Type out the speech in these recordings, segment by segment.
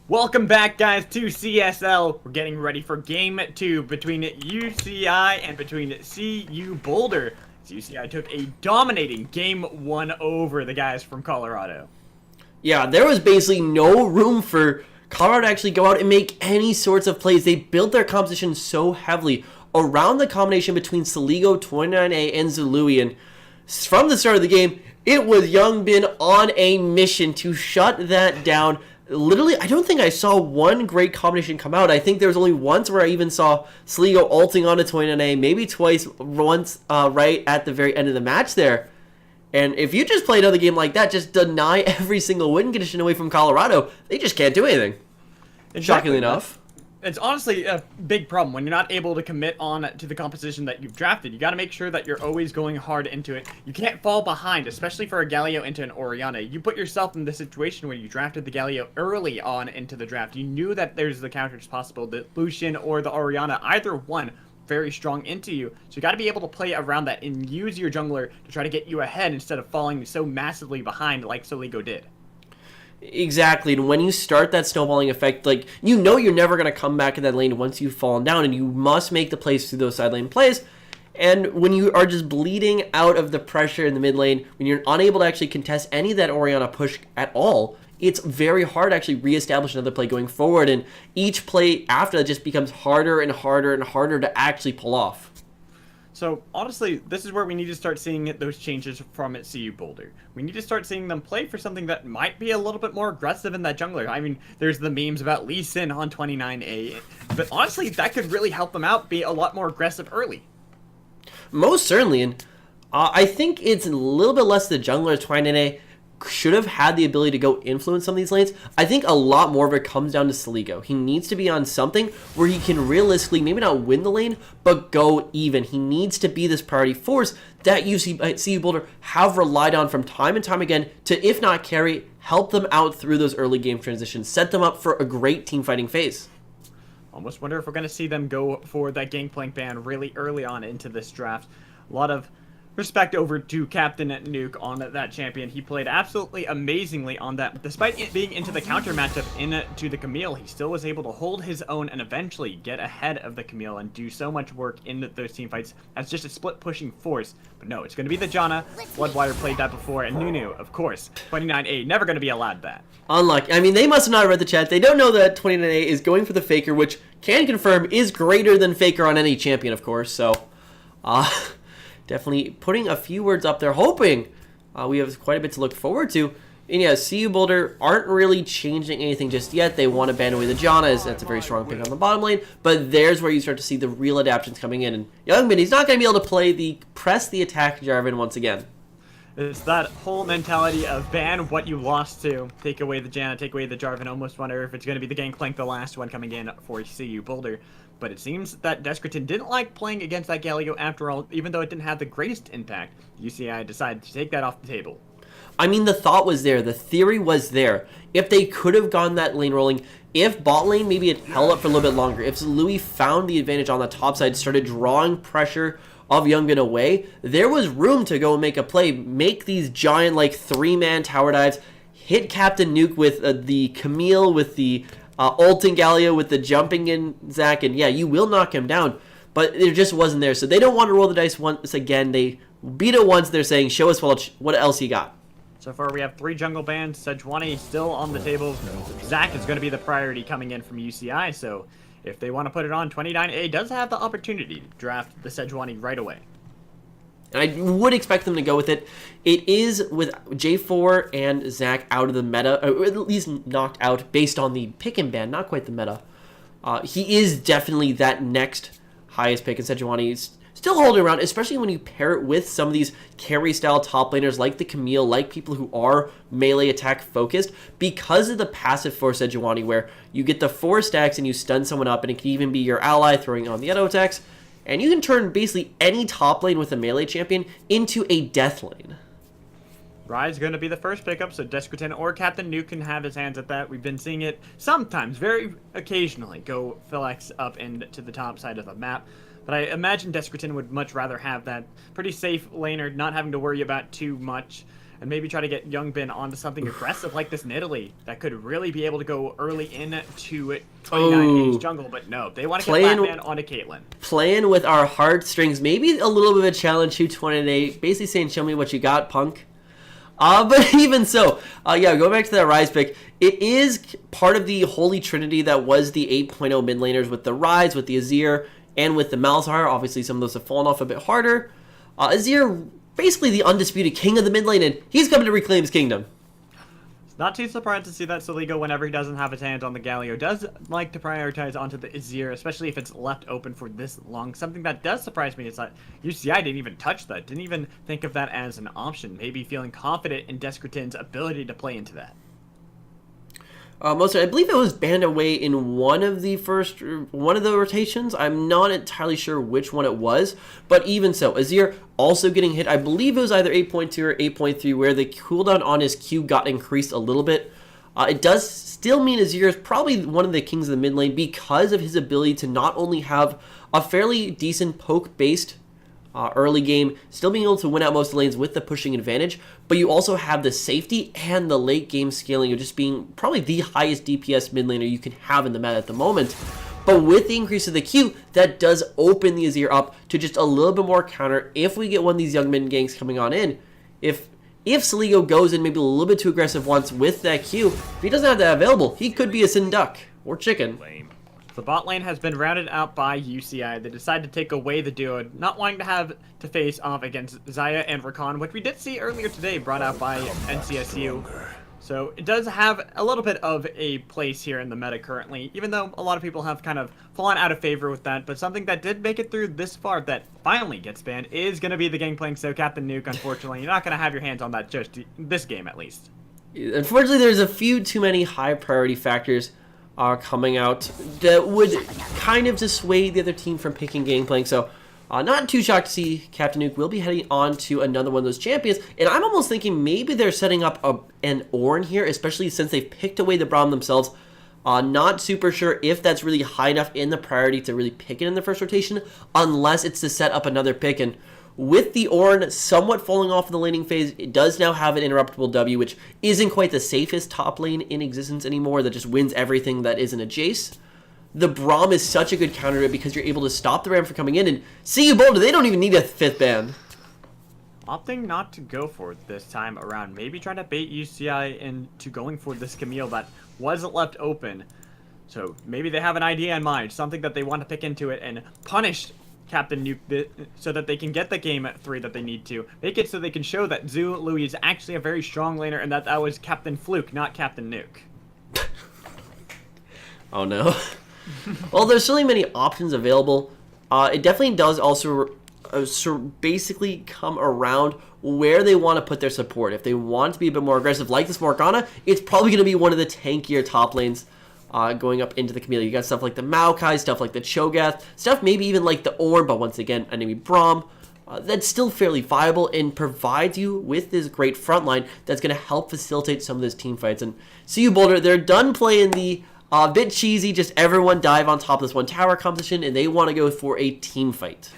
Welcome back, guys, to CSL. We're getting ready for Game 2 between UCI and between CU Boulder. UCI took a dominating Game 1 over the guys from Colorado. Yeah, there was basically no room for Colorado to actually go out and make any sorts of plays. They built their composition so heavily around the combination between Saligo, 29A, and Zului. And from the start of the game, it was Youngbin on a mission to shut that down. Literally, I don't think I saw one great combination come out. I think there was only once where I even saw Saligo ulting onto 29A, maybe twice, once right at the very end of the match there. And if you just play another game like that, just deny every single win condition away from Colorado, they just can't do anything. Exactly. Shockingly enough. It's honestly a big problem when you're not able to commit on to the composition that you've drafted. You got to make sure that you're always going hard into it. You can't fall behind, especially for a Galio into an Oriana. You put yourself in the situation where you drafted the Galio early on into the draft. You knew that there's the counters possible, the Lucian or the Oriana, either one very strong into you. So you got to be able to play around that and use your jungler to try to get you ahead instead of falling so massively behind like Saligo did. Exactly, and when you start that snowballing effect, like, you know you're never going to come back in that lane once you've fallen down, and you must make the plays through those side lane plays. And when you are just bleeding out of the pressure in the mid lane, when you're unable to actually contest any of that Oriana push at all, it's very hard to actually reestablish another play going forward, and each play after that just becomes harder and harder and harder to actually pull off. So, honestly, this is where we need to start seeing those changes from CU Boulder. We need to start seeing them play for something that might be a little bit more aggressive in that jungler. I mean, there's the memes about Lee Sin on 29A, but honestly, that could really help them out be a lot more aggressive early. Most certainly, and I think it's a little bit less the jungler as 29A should have had the ability to go influence some of these lanes. I think a lot more of it comes down to Saligo. He needs to be on something where he can realistically maybe not win the lane, but go even. He needs to be this priority force that CU Boulder have relied on from time and time again to, if not carry, help them out through those early game transitions, set them up for a great team fighting phase. Almost wonder if we're going to see them go for that Gangplank ban really early on into this draft. A lot of respect over to Captain Nuke on that champion. He played absolutely amazingly on that. Despite it being into the counter matchup into the Camille, he still was able to hold his own and eventually get ahead of the Camille and do so much work in those team fights as just a split pushing force. But no, it's going to be the Janna. Bloodwire played that before, and Nunu, of course. 29A, never going to be allowed that. Unlucky. I mean, they must have not read the chat. They don't know that 29A is going for the Faker, which can confirm is greater than Faker on any champion, of course. So, definitely putting a few words up there, hoping we have quite a bit to look forward to. And yeah, CU Boulder aren't really changing anything just yet. They want to ban away the Janna, that's a very strong pick on the bottom lane. But there's where you start to see the real adaptations coming in. And Youngmin, he's not going to be able to play the press the attack Jarvan once again. It's that whole mentality of ban what you lost to. Take away the Janna, take away the Jarvan. Almost wonder if it's going to be the Gangplank, the last one coming in for CU Boulder. But it seems that Descritin didn't like playing against that Galio after all, even though it didn't have the greatest impact. UCI decided to take that off the table. I mean, the thought was there. The theory was there. If they could have gone that lane rolling, if bot lane maybe had held up for a little bit longer, if Louis found the advantage on the top side, started drawing pressure of Youngmin away, there was room to go and make a play, make these giant, like, three-man tower dives, hit Captain Nuke with the Camille, with the ulting Galio, with the jumping in Zach, and yeah, you will knock him down, but it just wasn't there. So they don't want to roll the dice once again. They beat it once. They're saying, show us what else you got. So far, we have 3 jungle bans. Sejuani still on the table. Zach is going to be the priority coming in from UCI, so if they want to put it on, 29A does have the opportunity to draft the Sejuani right away. And I would expect them to go with it. It is with J4 and Zach out of the meta, or at least knocked out based on the pick and ban, not quite the meta. He is definitely that next highest pick, and Sejuani is still holding around, especially when you pair it with some of these carry-style top laners like the Camille, like people who are melee attack focused, because of the passive for Sejuani, where you get the 4 stacks and you stun someone up, and it can even be your ally throwing on the auto attacks. And you can turn basically any top lane with a melee champion into a death lane. Rai's going to be the first pickup, so Descritin or Captain Nuke can have his hands at that. We've been seeing it sometimes, very occasionally, go flex up into the top side of the map. But I imagine Descritin would much rather have that pretty safe laner, not having to worry about too much and maybe try to get Youngbin onto something aggressive like this Nidalee that could really be able to go early into 29A's jungle. But no, they want to get Batman onto Caitlyn. Playing with our heartstrings, maybe a little bit of a challenge to 29A, basically saying, show me what you got, punk. But even so, yeah, go back to that Ryze pick. It is part of the holy trinity that was the 8.0 mid laners with the Ryze, with the Azir, and with the Malzahar. Obviously, some of those have fallen off a bit harder. Azir, basically the undisputed king of the mid lane, and he's coming to reclaim his kingdom. Not too surprised to see that Saligo, whenever he doesn't have his hands on the Galio, does like to prioritize onto the Azir, especially if it's left open for this long. Something that does surprise me is that UCI didn't even touch that, didn't even think of that as an option, maybe feeling confident in Descratin's ability to play into that. I believe it was banned away in one of the rotations. I'm not entirely sure which one it was, but even so, Azir also getting hit. I believe it was either 8.2 or 8.3, where the cooldown on his Q got increased a little bit. It does still mean Azir is probably one of the kings of the mid lane because of his ability to not only have a fairly decent poke-based early game, still being able to win out most of the lanes with the pushing advantage, but you also have the safety and the late game scaling of just being probably the highest DPS mid laner you can have in the meta at the moment. But with the increase of the Q, that does open the Azir up to just a little bit more counter if we get one of these young mid ganks coming on in. If Saligo goes in maybe a little bit too aggressive once with that Q, if he doesn't have that available, he could be a Sin Duck or Chicken. The bot lane has been rounded out by UCI. They decided to take away the duo, not wanting to have to face off against Xayah and Rakan, which we did see earlier today, brought out by NCSU. So it does have a little bit of a place here in the meta currently, even though a lot of people have kind of fallen out of favor with that. But something that did make it through this far that finally gets banned is going to be the Gangplank. So Captain Nuke, unfortunately, you're not going to have your hands on that just this game at least. Unfortunately, there's a few too many high priority factors coming out that would kind of dissuade the other team from picking Gangplank. So not too shocked to see Captain Nuke will be heading on to another one of those champions. And I'm almost thinking maybe they're setting up an Ornn here, especially since they've picked away the Braum themselves. Not super sure if that's really high enough in the priority to really pick it in the first rotation, unless it's to set up another pick. And with the Ornn somewhat falling off in the laning phase, it does now have an interruptible W, which isn't quite the safest top lane in existence anymore, that just wins everything that isn't a Jace. The Braum is such a good counter to it because you're able to stop the Ram from coming in, and see you Boulder, they don't even need a 5th ban. Opting not to go for it this time around, maybe trying to bait UCI into going for this Camille that wasn't left open. So maybe they have an idea in mind, something that they want to pick into it and punish Captain Nuke so that they can get the game at 3 that they need to. Make it so they can show that Zhu Louis is actually a very strong laner and that was Captain Fluke, not Captain Nuke. Oh no. Well, there's certainly many options available. It definitely does also basically come around where they want to put their support. If they want to be a bit more aggressive like this Morgana, it's probably going to be one of the tankier top lanes going up into the Camille. You got stuff like the Maokai, stuff like the Cho'Gath, stuff maybe even like the Ornn, but once again, enemy Braum. That's still fairly viable and provides you with this great front line that's going to help facilitate some of those team fights. And see you Boulder, they're done playing the bit cheesy, just everyone dive on top of this one tower competition, and they want to go for a team fight.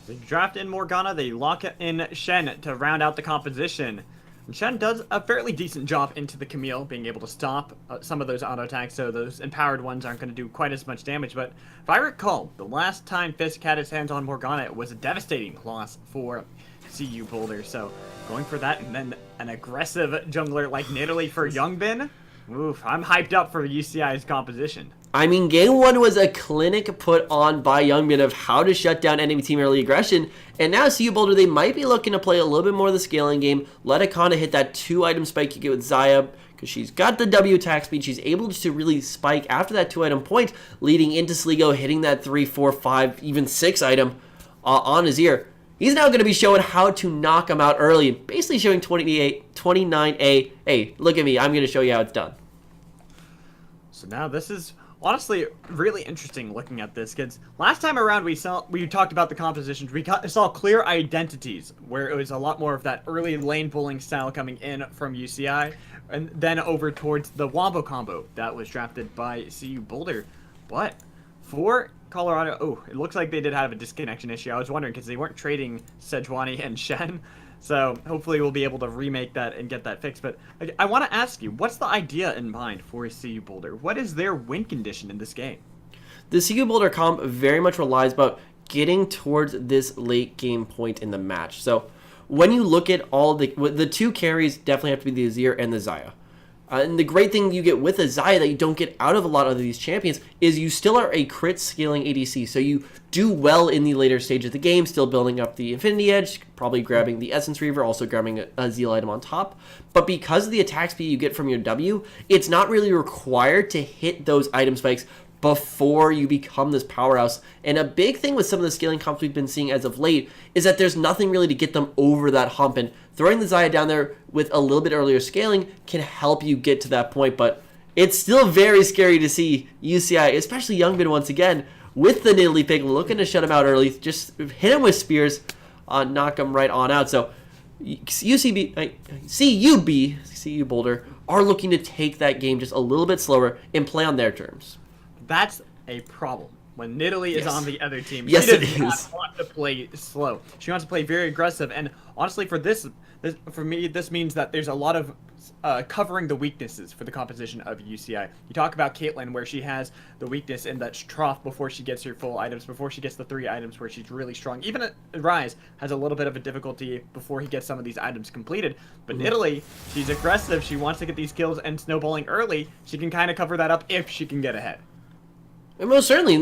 They draft in Morgana, they lock in Shen to round out the composition. And Shen does a fairly decent job into the Camille, being able to stop some of those auto attacks, so those empowered ones aren't going to do quite as much damage. But if I recall, the last time Fisk had his hands on Morgana, it was a devastating loss for CU Boulder. So going for that, and then an aggressive jungler like Nidalee for Youngbin. Oof, I'm hyped up for UCI's composition. I mean, game 1 was a clinic put on by Youngbin of how to shut down enemy team early aggression, and now CU Boulder, they might be looking to play a little bit more of the scaling game, let Akana hit that 2-item spike you get with Xayah, because she's got the W attack speed, she's able to really spike after that 2-item point, leading into Sligo, hitting that 3, 4, 5, even 6-item on his ear. He's now going to be showing how to knock him out early, basically showing 29A, hey, look at me, I'm going to show you how it's done. So now this is honestly really interesting looking at this, because last time around we talked about the compositions. We saw clear identities where it was a lot more of that early lane bullying style coming in from UCI, and then over towards the Wombo combo that was drafted by CU Boulder. But for Colorado, oh, it looks like they did have a disconnection issue. I was wondering because they weren't trading Sejuani and Shen. So hopefully we'll be able to remake that and get that fixed. But I want to ask you, what's the idea in mind for CU Boulder? What is their win condition in this game? The CU Boulder comp very much relies about getting towards this late game point in the match. So when you look at all the two carries, definitely have to be the Azir and the Xayah. And the great thing you get with a Xayah that you don't get out of a lot of these champions is you still are a crit scaling ADC. So you do well in the later stage of the game, still building up the Infinity Edge, probably grabbing the Essence Reaver, also grabbing a Zeal item on top. But because of the attack speed you get from your W, it's not really required to hit those item spikes before you become this powerhouse. And a big thing with some of the scaling comps we've been seeing as of late is that there's nothing really to get them over that hump, and throwing the Xayah down there with a little bit earlier scaling can help you get to that point. But it's still very scary to see UCI, especially Youngbin once again, with the Nidalee pick, looking to shut him out early, just hit him with spears, knock him right on out. So CU Boulder are looking to take that game just a little bit slower and play on their terms. That's a problem. When Nidalee is on the other team, yes, she does not want to play slow. She wants to play very aggressive. And honestly, for me, this means that there's a lot of covering the weaknesses for the composition of UCI. You talk about Caitlyn, where she has the weakness in that trough before she gets her full items, before she gets the 3 items where she's really strong. Even Rise has a little bit of a difficulty before he gets some of these items completed. But Nidalee, she's aggressive. She wants to get these kills, and snowballing early, she can kind of cover that up if she can get ahead. And most certainly,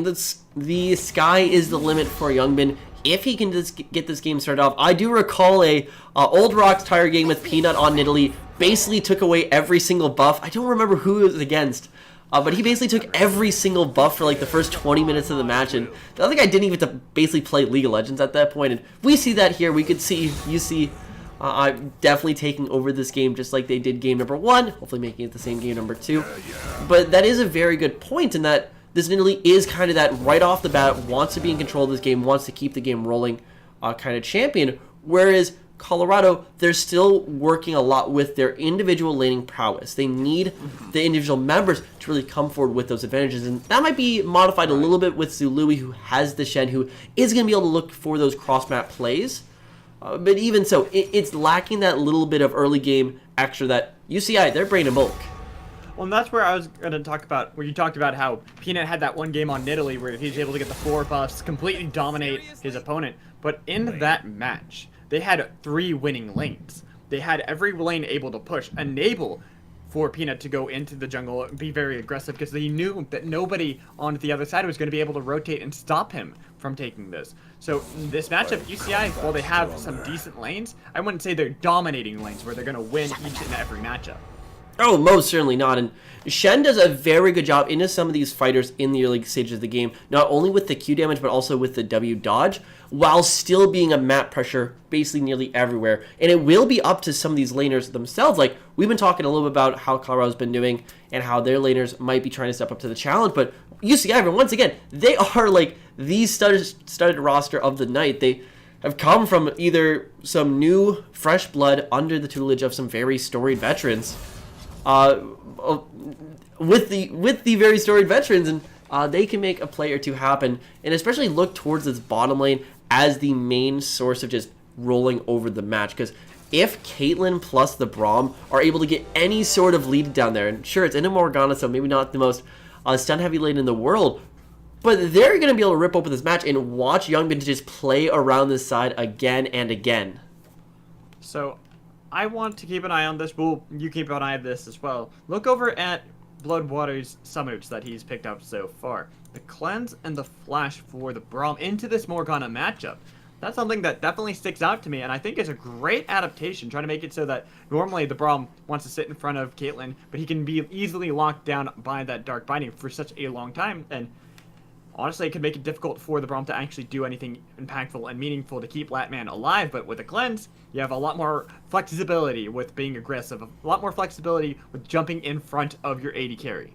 the sky is the limit for Youngbin if he can just get this game started off. I do recall a Old Rocks Tire game with Peanut on Nidalee. Basically took away every single buff. I don't remember who it was against, but he basically took every single buff for like the first 20 minutes of the match. And the other guy didn't even have to basically play League of Legends at that point. And we see that here. We could see UC definitely taking over this game just like they did game number 1. Hopefully making it the same game number 2. But that is a very good point in that this Nidalee is kind of that right off the bat, wants to be in control of this game, wants to keep the game rolling kind of champion. Whereas Colorado, they're still working a lot with their individual laning prowess. They need the individual members to really come forward with those advantages. And that might be modified a little bit with Zului, who has the Shen, who is going to be able to look for those cross-map plays. But even so, it's lacking that little bit of early game extra that UCI, they're bringing to bulk. Well, and that's where I was going to talk about, where you talked about how Peanut had that one game on Nidalee where he was able to get the 4 buffs, completely dominate his opponent. But in that match, they had 3 winning lanes. They had every lane able to push, enable for Peanut to go into the jungle and be very aggressive, because they knew that nobody on the other side was going to be able to rotate and stop him from taking this. So this matchup, UCI, while they have some decent lanes, I wouldn't say they're dominating lanes where they're going to win each and every matchup. Oh, most certainly not. And Shen does a very good job into some of these fighters in the early stages of the game, not only with the Q damage, but also with the W dodge, while still being a map pressure basically nearly everywhere. And it will be up to some of these laners themselves. Like, we've been talking a little bit about how Colorado's been doing and how their laners might be trying to step up to the challenge, but UCI, once again, they are like the studded roster of the night. They have come from either some new, fresh blood under the tutelage of some very storied veterans, with the very storied veterans, and they can make a play or two happen, and especially look towards this bottom lane as the main source of just rolling over the match. Because if Caitlyn plus the Braum are able to get any sort of lead down there, and sure, it's in a Morgana, so maybe not the most stun-heavy lane in the world, but they're going to be able to rip open this match and watch Youngbin to just play around this side again and again. So I want to keep an eye on this. Well, you keep an eye on this as well. Look over at Bloodwater's summons that he's picked up so far. The Cleanse and the Flash for the Braum into this Morgana matchup. That's something that definitely sticks out to me, and I think is a great adaptation, trying to make it so that normally the Braum wants to sit in front of Caitlyn, but he can be easily locked down by that Dark Binding for such a long time, and honestly, it could make it difficult for the Braum to actually do anything impactful and meaningful to keep Latman alive. But with a Cleanse, you have a lot more flexibility with being aggressive, a lot more flexibility with jumping in front of your AD carry.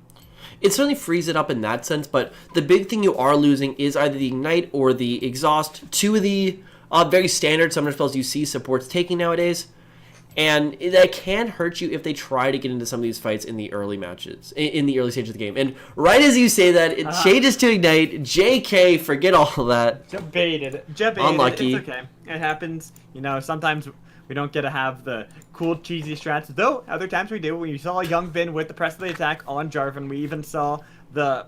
It certainly frees it up in that sense, but the big thing you are losing is either the Ignite or the Exhaust, two of the very standard summoner spells you see supports taking nowadays. And that can hurt you if they try to get into some of these fights in the early matches, in the early stage of the game. And right as you say that, it changes to Ignite. JK, forget all of that. Debated. Unlucky. It's okay. It happens. You know, sometimes We don't get to have the cool, cheesy strats, though other times we do. When you saw Young Bin with the press of the attack on Jarvan, we even saw the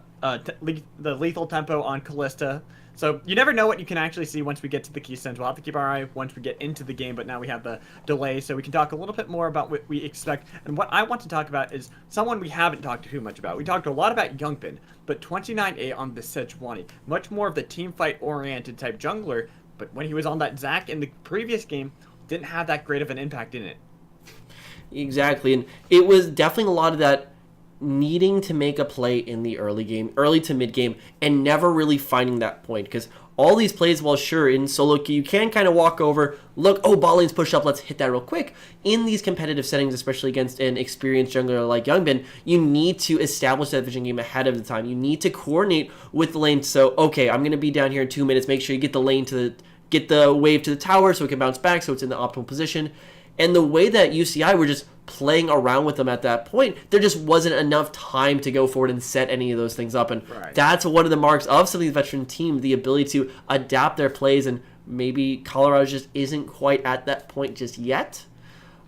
lethal tempo on Callista. So you never know what you can actually see once we get to the keystones. We'll have to keep our eye once we get into the game, but now we have the delay, so we can talk a little bit more about what we expect. And what I want to talk about is someone we haven't talked too much about. We talked a lot about Youngbin, but 29A on the Sejuani, much more of the team fight oriented type jungler, but when he was on that Zac in the previous game, didn't have that great of an impact in it. Exactly, and it was definitely a lot of that needing to make a play in the early game, early to mid game, and never really finding that point. Because all these plays, while sure in solo queue you can kind of walk over, look, oh, bot lane's pushed up, let's hit that real quick. In these competitive settings, especially against an experienced jungler like Youngbin, you need to establish that vision game ahead of the time. You need to coordinate with the lane. So, okay, I'm going to be down here in 2 minutes. Make sure you get the lane to get the wave to the tower so it can bounce back, so it's in the optimal position. And the way that UCI were just playing around with them at that point, there just wasn't enough time to go forward and set any of those things up. And that's one of the marks of some of these veteran teams, the ability to adapt their plays. And maybe Colorado just isn't quite at that point just yet.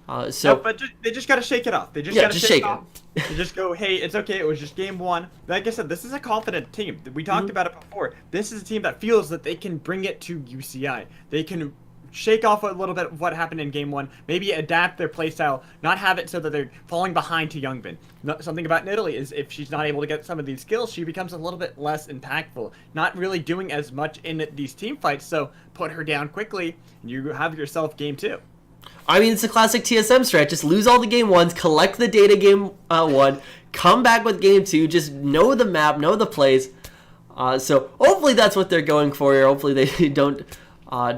No, but they just got to shake it off. They just got to shake it off. it. They just go, hey, it's okay. It was just game one. Like I said, this is a confident team. We talked about it before. This is a team that feels that they can bring it to UCI. They can shake off a little bit of what happened in game one, maybe adapt their playstyle, not have it so that they're falling behind to Youngbin. Something about Nidalee is if she's not able to get some of these skills, she becomes a little bit less impactful, not really doing as much in these team fights, so put her down quickly, and you have yourself game two. I mean, it's a classic TSM strat. Just lose all the game ones, collect the data game one, come back with game two, just know the map, know the plays. So hopefully that's what they're going for here. Hopefully they don't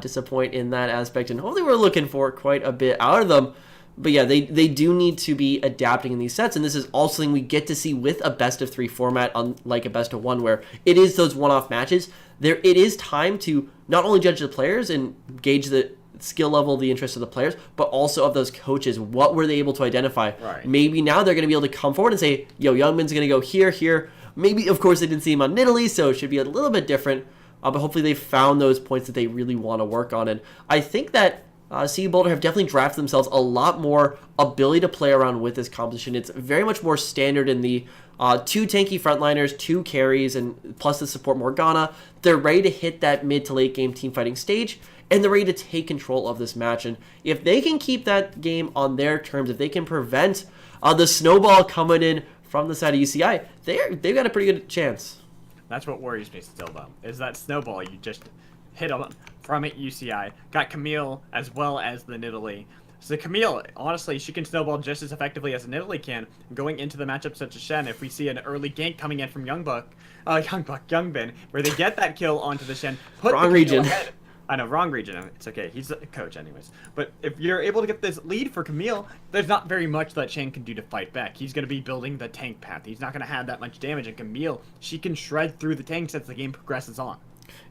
disappoint in that aspect, and hopefully we're looking for quite a bit out of them. But yeah, they do need to be adapting in these sets, and this is also something we get to see with a best of 3 format, unlike a best of 1, where it is those one-off matches. It is time to not only judge the players and gauge the skill level, the interest of the players, but also of those coaches. What were they able to identify? Right. Maybe now they're going to be able to come forward and say, yo, Youngman's going to go here. Maybe, of course, they didn't see him on Nidalee, so it should be a little bit different. But hopefully they found those points that they really want to work on. And I think that CU Boulder have definitely drafted themselves a lot more ability to play around with this composition. It's very much more standard in the 2 tanky frontliners, 2 carries, and plus the support Morgana. They're ready to hit that mid to late game team fighting stage, and they're ready to take control of this match. And if they can keep that game on their terms, if they can prevent the snowball coming in from the side of UCI, they've got a pretty good chance. That's what worries me still, though, is that snowball you just hit on from it UCI. Got Camille as well as the Nidalee. So Camille, honestly, she can snowball just as effectively as a Nidalee can. Going into the matchup such as Shen, if we see an early gank coming in from Youngbin, where they get that kill onto the Shen, put Wrong the region. ahead. I know, wrong region. It's okay. He's a coach anyways. But if you're able to get this lead for Camille, there's not very much that Shen can do to fight back. He's going to be building the tank path. He's not going to have that much damage. And Camille, she can shred through the tanks as the game progresses on.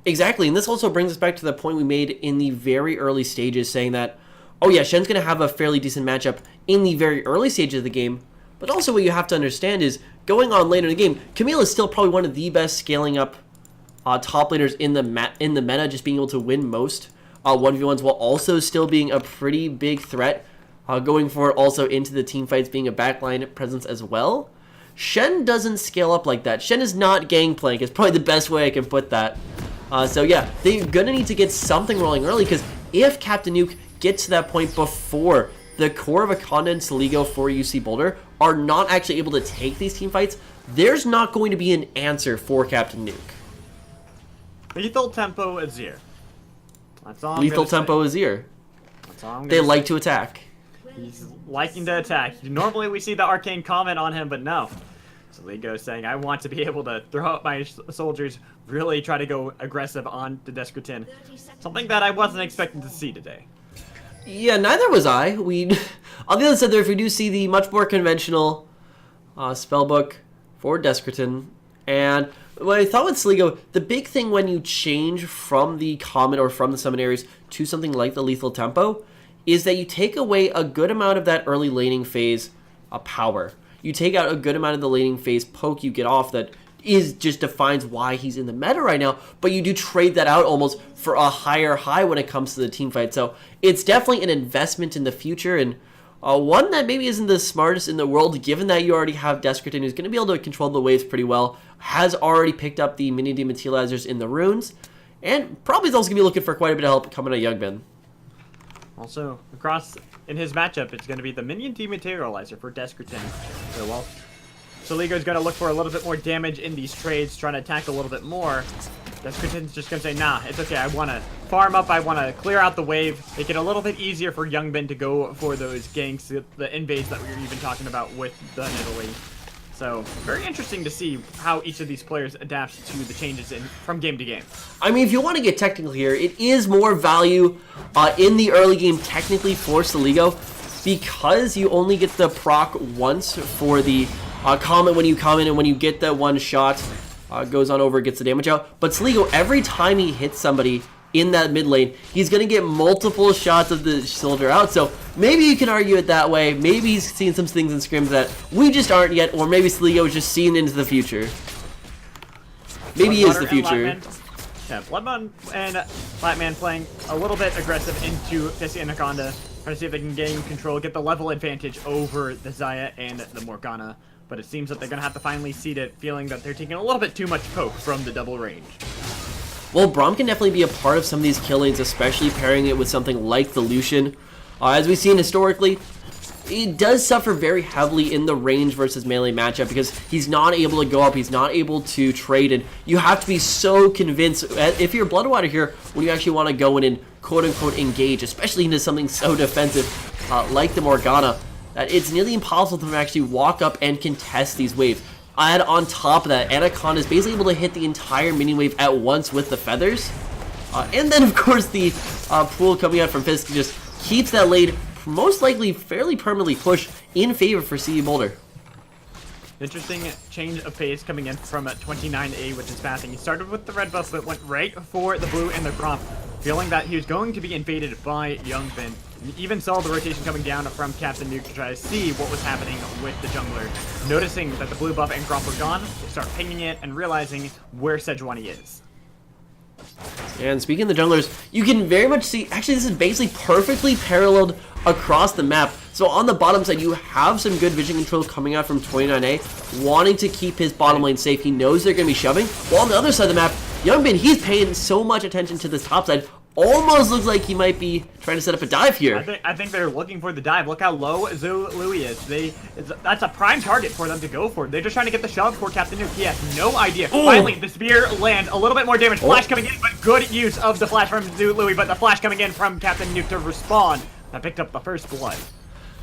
Exactly. And this also brings us back to the point we made in the very early stages, saying that, oh yeah, Shen's going to have a fairly decent matchup in the very early stages of the game. But also what you have to understand is, going on later in the game, Camille is still probably one of the best scaling up top laners in the meta, just being able to win most 1v1s while also still being a pretty big threat going forward, also into the team fights, being a backline presence as well. Shen doesn't scale up like that. Shen is not Gangplank, is probably the best way I can put that. So yeah, they're going to need to get something rolling early, because if Captain Nuke gets to that point before the core of Akanda and Saligo for UC Boulder are not actually able to take these team fights, there's not going to be an answer for Captain Nuke. Lethal tempo is here. That's all. Lethal tempo is here. That's all I'm They gonna like say. to attack. He's liking to attack. Normally we see the arcane comment on him, but no. So Ligo saying, I want to be able to throw out my soldiers, really try to go aggressive on the Descritin. Something that I wasn't expecting to see today. Yeah, neither was I. On the other side there, if we do see the much more conventional spellbook for Descritin, and what I thought with Sligo, the big thing when you change from the common or from the summon areas to something like the lethal tempo is that you take away a good amount of that early laning phase power. You take out a good amount of the laning phase poke you get off that is just defines why he's in the meta right now, but you do trade that out almost for a higher high when it comes to the team fight. So it's definitely an investment in the future, and one that maybe isn't the smartest in the world, given that you already have Descritin, who's going to be able to control the waves pretty well, has already picked up the mini dematerializers in the runes, and probably is also going to be looking for quite a bit of help coming to Youngbin. Also, across in his matchup, it's going to be the minion dematerializer for Descritin. So, well, Soligo's going to look for a little bit more damage in these trades, trying to attack a little bit more. Descritin's just going to say, nah, it's okay, I want to farm up, I want to clear out the wave, make it a little bit easier for Youngbin to go for those ganks, the invades that we were even talking about with the Nidalee. So, very interesting to see how each of these players adapts to the changes from game to game. I mean, if you want to get technical here, it is more value in the early game technically for Soligo, because you only get the proc once for the comment when you come in, and when you get that one shot, goes on over, gets the damage out. But Soligo, every time he hits somebody in that mid lane, he's going to get multiple shots of the soldier out. So maybe you can argue it that way. Maybe he's seen some things in scrims that we just aren't yet, or maybe Soligo is just seeing into the future. Maybe he is the future. Yeah, Bloodbond and Flatman playing a little bit aggressive into Fissy Anaconda, trying to see if they can gain control, get the level advantage over the Xayah and the Morgana. But it seems that they're going to have to finally seed it, feeling that they're taking a little bit too much poke from the double range. Well, Braum can definitely be a part of some of these kill lanes, especially pairing it with something like the Lucian. As we've seen historically, he does suffer very heavily in the range versus melee matchup because he's not able to go up, he's not able to trade, and you have to be so convinced, if you're Bloodwater here, when you actually want to go in and quote-unquote engage, especially into something so defensive like the Morgana, that it's nearly impossible to actually walk up and contest these waves. Add on top of that, Anaconda is basically able to hit the entire mini wave at once with the feathers. And then, of course, the pool coming out from Fisk just keeps that lane most likely fairly permanently pushed in favor for CE Boulder. Interesting change of pace coming in from 29A with his passing. He started with the red buff, but went right for the blue and the Gromp, feeling that he was going to be invaded by Youngbin. You even saw the rotation coming down from Captain Nuke to try to see what was happening with the jungler. Noticing that the blue buff and Gromp were gone, they start pinging it and realizing where Sejuani is. And speaking of the junglers, you can very much see, actually this is basically perfectly paralleled across the map. So on the bottom side, you have some good vision control coming out from 29A, wanting to keep his bottom lane safe. He knows they're going to be shoving. While on the other side of the map, Youngbin, he's paying so much attention to this top side. Almost looks like he might be trying to set up a dive here. I think they're looking for the dive. Look how low Louis is. That's a prime target for them to go for. They're just trying to get the shove for Captain Nuke. He has no idea. Ooh. Finally, the spear lands. A little bit more damage. Flash coming in, but good use of the flash from Louis. But the flash coming in from Captain Nuke to respawn. That picked up the first blood.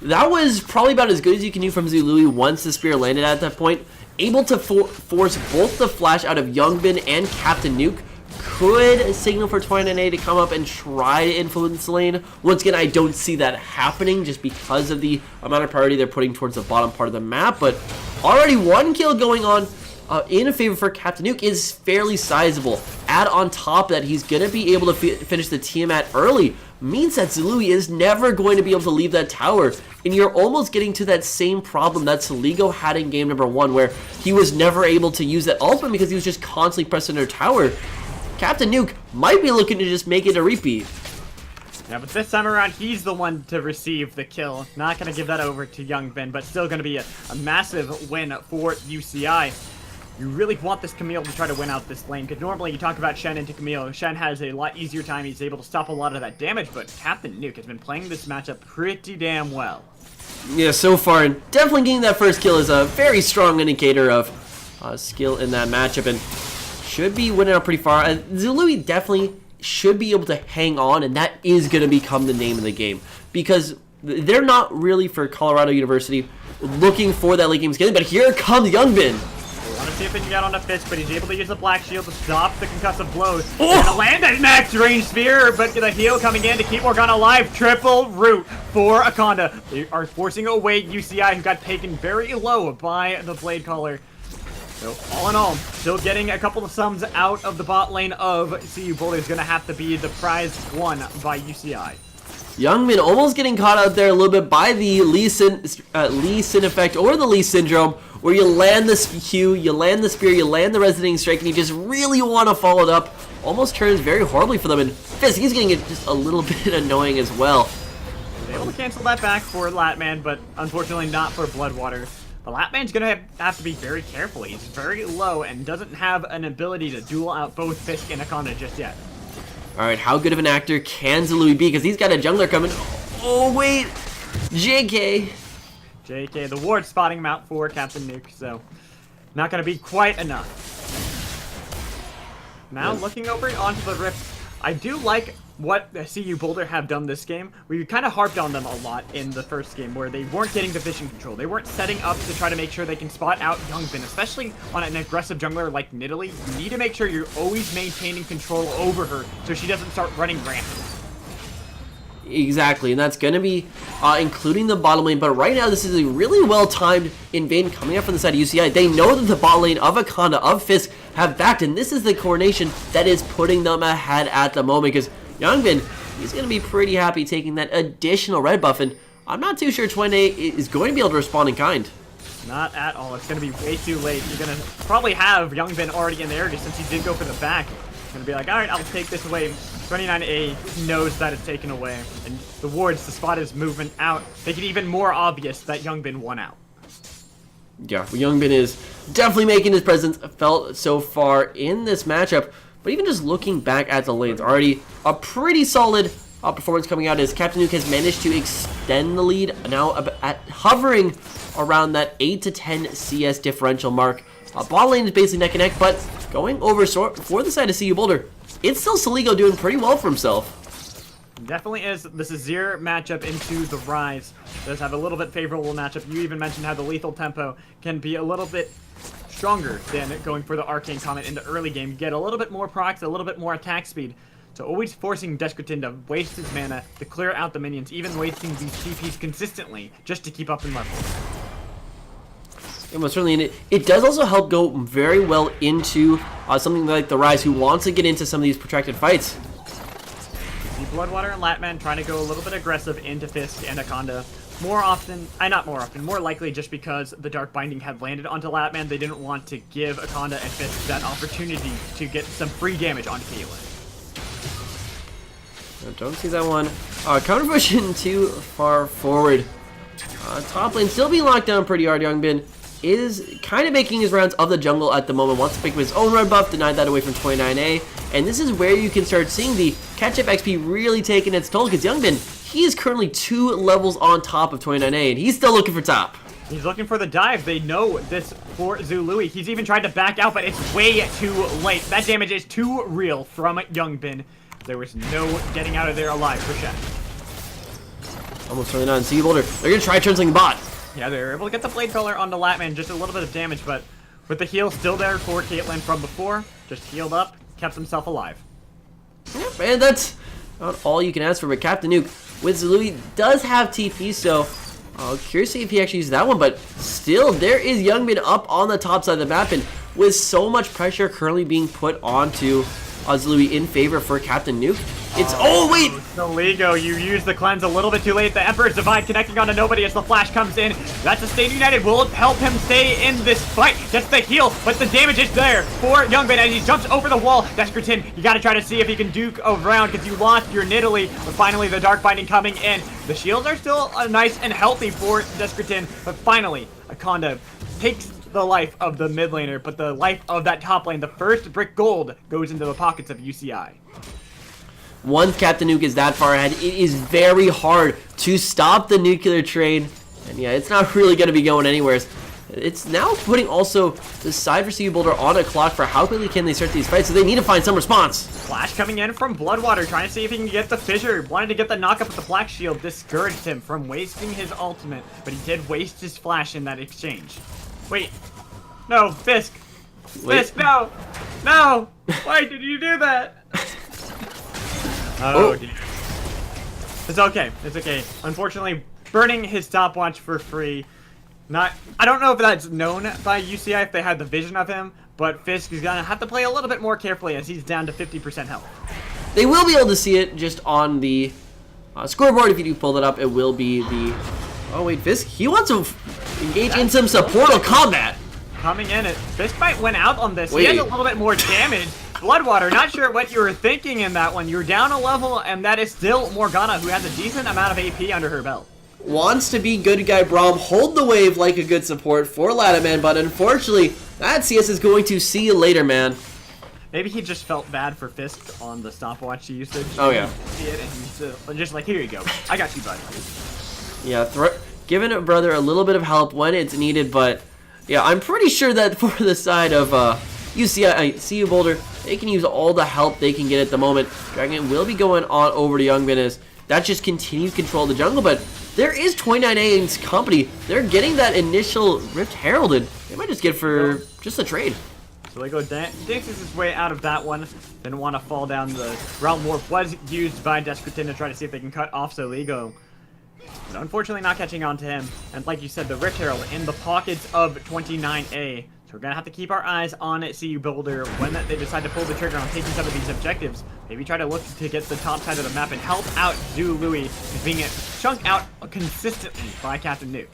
That was probably about as good as you can do from Zului once the spear landed at that point. Able to force both the flash out of Youngbin and Captain Nuke. Could signal for 29A to come up and try to influence the lane. Once again, I don't see that happening just because of the amount of priority they're putting towards the bottom part of the map. But already one kill going on in favor for Captain Nuke is fairly sizable. Add on top that he's going to be able to finish the Tiamat early means that Zului is never going to be able to leave that tower. And you're almost getting to that same problem that Soligo had in game number 1, where he was never able to use that ultimate because he was just constantly pressing their tower. Captain Nuke might be looking to just make it a repeat. Yeah, but this time around, he's the one to receive the kill. Not going to give that over to Youngbin, but still going to be a massive win for UCI. You really want this Camille to try to win out this lane, because normally you talk about Shen into Camille. Shen has a lot easier time. He's able to stop a lot of that damage, but Captain Nuke has been playing this matchup pretty damn well. Yeah, so far, and definitely getting that first kill is a very strong indicator of skill in that matchup, and should be winning out pretty far. Zului definitely should be able to hang on, and that is going to become the name of the game, because they're not really, for Colorado University, looking for that late game scaling, but here comes Youngbin. Want to see if he can get on a Fisk, but he's able to use the Black Shield to stop the concussive blows. Oh! Gonna land that max range spear, but the heal coming in to keep Morgana alive. Triple root for Akonda. They are forcing away UCI, who got taken very low by the Blade Caller. So, all in all, still getting a couple of sums out of the bot lane of CU Boulder is going to have to be the prize won by UCI. Youngbin almost getting caught out there a little bit by the Lee Sin effect or the Lee Syndrome, where you land the Q, you land the spear, you land the resonating strike, and you just really want to follow it up. Almost turns very horribly for them, and Fisk, he's getting it just a little bit annoying as well. Able to cancel that back for Latman, but unfortunately not for Bloodwater. The Latman's gonna have to be very careful. He's very low and doesn't have an ability to duel out both Fisk and Akanda just yet. Alright, how good of an actor can Zalui be? Because he's got a jungler coming. Oh, wait! JK! JK, the ward spotting him out for Captain Nuke, so not gonna be quite enough. Now looking over onto the Rift, I do like what the CU Boulder have done this game. We kind of harped on them a lot in the first game where they weren't getting the vision control. They weren't setting up to try to make sure they can spot out Youngbin, especially on an aggressive jungler like Nidalee. You need to make sure you're always maintaining control over her so she doesn't start running rampant. Exactly, and that's going to be including the bottom lane, but right now this is a really well-timed invade coming up from the side of UCI. They know that the bot lane of Akanda, of Fisk, have backed, and this is the coordination that is putting them ahead at the moment, because Youngbin, he's going to be pretty happy taking that additional red buff, and I'm not too sure Twine is going to be able to respond in kind. Not at all. It's going to be way too late. You're going to probably have Youngbin already in the area since he did go for the back. Going to be like, alright, I'll take this away. 29A knows that it's taken away. And the wards, the spot his movement out, make it even more obvious that Youngbin won out. Yeah, Youngbin is definitely making his presence felt so far in this matchup. But even just looking back at the lanes, already a pretty solid performance coming out as Captain Nuke has managed to extend the lead, now at hovering around that 8 to 10 CS differential mark. Bot lane is basically neck and neck, but going over for the side of CU Boulder, it's still Saligo doing pretty well for himself. Definitely is. This is Zir matchup into the Rise. Does have a little bit favorable matchup. You even mentioned how the lethal tempo can be a little bit stronger than going for the Arcane Comet in the early game. Get a little bit more procs, a little bit more attack speed. So always forcing Descritin to waste his mana to clear out the minions, even wasting these TPs consistently just to keep up in level. And most certainly, it does also help go very well into something like the Rise, who wants to get into some of these protracted fights. The Bloodwater and Latman trying to go a little bit aggressive into Fisk and Akanda. More often, not more often, more likely just because the Dark Binding had landed onto Latman, they didn't want to give Akanda and Fisk that opportunity to get some free damage onto Caitlyn. Don't see that one. Counter pushing too far forward. Top lane still being locked down pretty hard. Youngbin is kind of making his rounds of the jungle at the moment. Wants to pick up his own red buff, denied that away from 29A. And this is where you can start seeing the catch-up XP really taking its toll, because Youngbin, he is currently 2 levels on top of 29A, and he's still looking for top. He's looking for the dive. They know this for Zului. He's even tried to back out, but it's way too late. That damage is too real from Youngbin. There was no getting out of there alive for Shen. Almost really not. CU Boulder, they're going to try translating bot. Yeah, they were able to get the Blade Color onto Latman, just a little bit of damage, but with the heal still there for Caitlyn from before, just healed up, kept himself alive. Yep, and that's not all you can ask for, but Captain Nuke with Zalui does have TP, so curious to see if he actually uses that one, but still, there is Youngbin up on the top side of the map, and with so much pressure currently being put onto Zalui in favor for Captain Nuke, it's, oh wait! Saligo, you used the cleanse a little bit too late. The Emperor's Divine connecting onto nobody as the flash comes in. That's a Stay United will help him stay in this fight. Gets the heal, but the damage is there for Youngbin as he jumps over the wall. Descritin, you gotta try to see if he can duke around because you lost your Nidalee, but finally the Dark Binding coming in. The shields are still nice and healthy for Descritin, but finally, Akanda takes the life of the mid laner, but the life of that top lane, the first brick gold, goes into the pockets of UCI. Once Captain Nuke is that far ahead, it is very hard to stop the nuclear train. And yeah, it's not really going to be going anywhere. It's now putting also the side for CU Boulder on a clock for how quickly can they start these fights, so they need to find some response. Flash coming in from Bloodwater, trying to see if he can get the fissure. Wanted to get the knockup with the Black Shield, discouraged him from wasting his ultimate, but he did waste his flash in that exchange. Wait. No, Fisk. Wait. Fisk, no. No. Why did you do that? Oh, dear. It's okay. It's okay. Unfortunately, burning his stopwatch for free. I don't know if that's known by UCI if they had the vision of him, but Fisk is gonna have to play a little bit more carefully as he's down to 50% health. They will be able to see it just on the scoreboard. If you do pull that up, it will be the... Oh wait, Fisk, he wants to Engage in some supportal combat. Coming in, Fist might win out on this. Wait. He has a little bit more damage. Bloodwater, not sure what you were thinking in that one. You're down a level, and that is still Morgana, who has a decent amount of AP under her belt. Wants to be good guy Braum, hold the wave like a good support for Latiman, but unfortunately, that CS is going to see you later, man. Maybe he just felt bad for Fist on the stopwatch usage. Oh, yeah. See it, and he's just like, here you go. I got you, buddy. Yeah, giving a brother a little bit of help when it's needed, but yeah, I'm pretty sure that for the side of CU Boulder, they can use all the help they can get at the moment. Dragon will be going on over to Youngbin as that just continues control of the jungle, but there is 29A's company. They're getting that initial Rift heralded. They might just get for just a trade. So they go dances his way out of that one. Didn't want to fall down the Realm Warp. Was used by Descritin to try to see if they can cut off Soligo. But unfortunately not catching on to him. And like you said, the Rift Herald in the pockets of 29A. So we're going to have to keep our eyes on CU Boulder when they decide to pull the trigger on taking some of these objectives. Maybe try to look to get the top side of the map and help out Zhu Louis being chunked out consistently by Captain Nuke.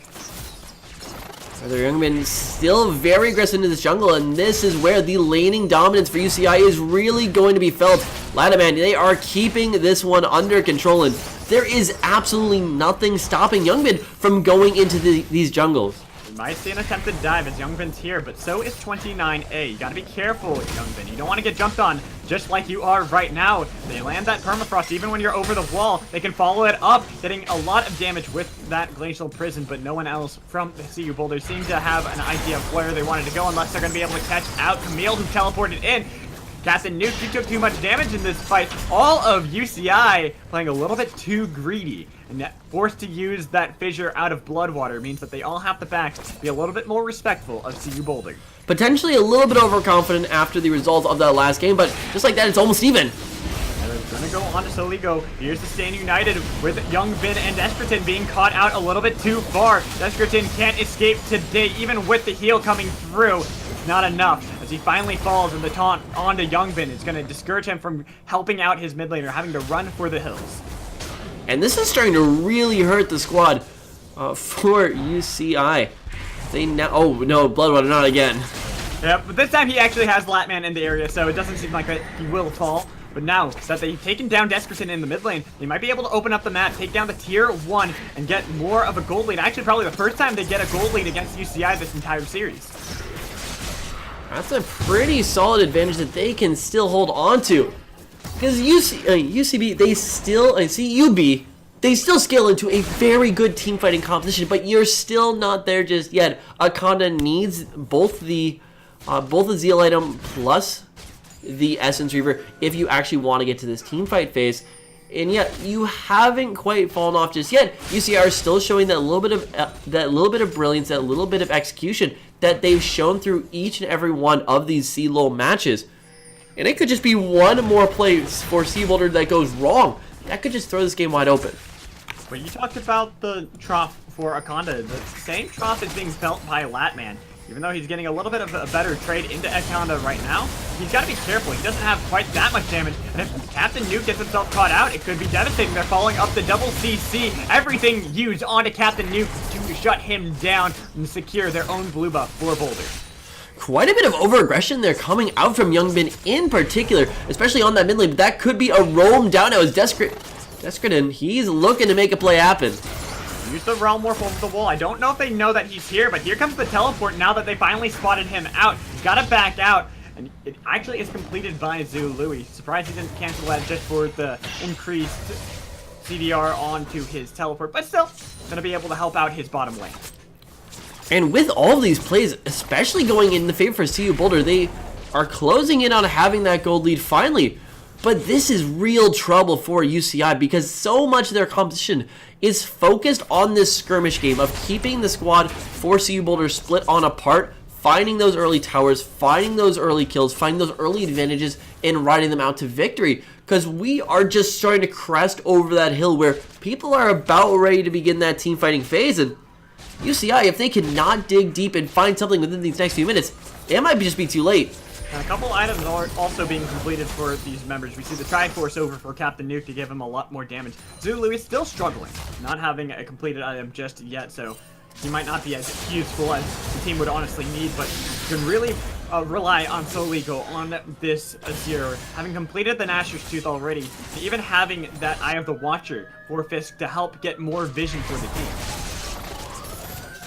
Brother Youngman still very aggressive into this jungle, and this is where the laning dominance for UCI is really going to be felt. Latiman, they are keeping this one under control, and there is absolutely nothing stopping Youngbin from going into these jungles. We might see an attempted dive as Youngbin's here, but so is 29A. You gotta be careful, Youngbin. You don't want to get jumped on just like you are right now. They land that permafrost even when you're over the wall. They can follow it up, getting a lot of damage with that glacial prison, but no one else from the CU Boulder seems to have an idea of where they wanted to go unless they're going to be able to catch out Camille, who teleported in. Captain Nuke, you took too much damage in this fight. All of UCI playing a little bit too greedy, and forced to use that fissure out of Bloodwater means that they all have to be a little bit more respectful of CU Boulder. Potentially a little bit overconfident after the result of that last game, but just like that, it's almost even. And they're gonna go on to Soligo. Here's the Stand United with Youngbin and Descritin being caught out a little bit too far. Descritin can't escape today, even with the heal coming through. It's not enough. As he finally falls and the taunt onto Youngbin, it's gonna discourage him from helping out his mid laner, having to run for the hills. And this is starting to really hurt the squad for UCI. They now, oh no, Bloodwater, not again. Yeah, but this time he actually has Latman in the area, so it doesn't seem like that he will fall. But now that they've taken down Descritin in the mid lane, they might be able to open up the map, take down the tier 1, and get more of a gold lead. Actually, probably the first time they get a gold lead against UCI this entire series. That's a pretty solid advantage that they can still hold on to. Because UCB, they still, CUB, they still scale into a very good team fighting competition, but you're still not there just yet. Akanda needs both the Zeal item plus the Essence Reaver if you actually want to get to this team fight phase. And yet you haven't quite fallen off just yet. UCR is still showing that little bit of brilliance, that little bit of execution that they've shown through each and every one of these CLOL matches. And it could just be one more play for CU Boulder that goes wrong. That could just throw this game wide open. But you talked about the trough for Akanda. The same trough is being felt by Latman. Even though he's getting a little bit of a better trade into Akanda right now, he's got to be careful. He doesn't have quite that much damage. And if Captain Nuke gets himself caught out, it could be devastating. They're following up the double CC. Everything used onto Captain Nuke to shut him down and secure their own blue buff for Boulder. Quite a bit of over-aggression there coming out from Youngbin in particular, especially on that mid lane. But that could be a roam down now as Descritin, he's looking to make a play happen. Use the Realm Warp over the wall. I don't know if they know that he's here, but here comes the teleport now that they finally spotted him out. He's got to back out, and it actually is completed by Zhu Louis. Surprised he didn't cancel that just for the increased CDR onto his teleport, but still going to be able to help out his bottom lane. And with all of these plays, especially going in the favor for CU Boulder, they are closing in on having that gold lead finally. But this is real trouble for UCI because so much of their competition is focused on this skirmish game of keeping the squad for CU Boulder split on apart, finding those early towers, finding those early kills, finding those early advantages, and riding them out to victory. Because we are just starting to crest over that hill where people are about ready to begin that team fighting phase. And UCI, if they cannot dig deep and find something within these next few minutes, it might just be too late. And a couple items are also being completed for these members. We see the Triforce over for Captain Nuke to give him a lot more damage. Zulu is still struggling, not having a completed item just yet, so He might not be as useful as the team would honestly need, but you can really rely on Soligo on this Azir. Having completed the Nashor's Tooth already, and even having that Eye of the Watcher for Fisk to help get more vision for the team.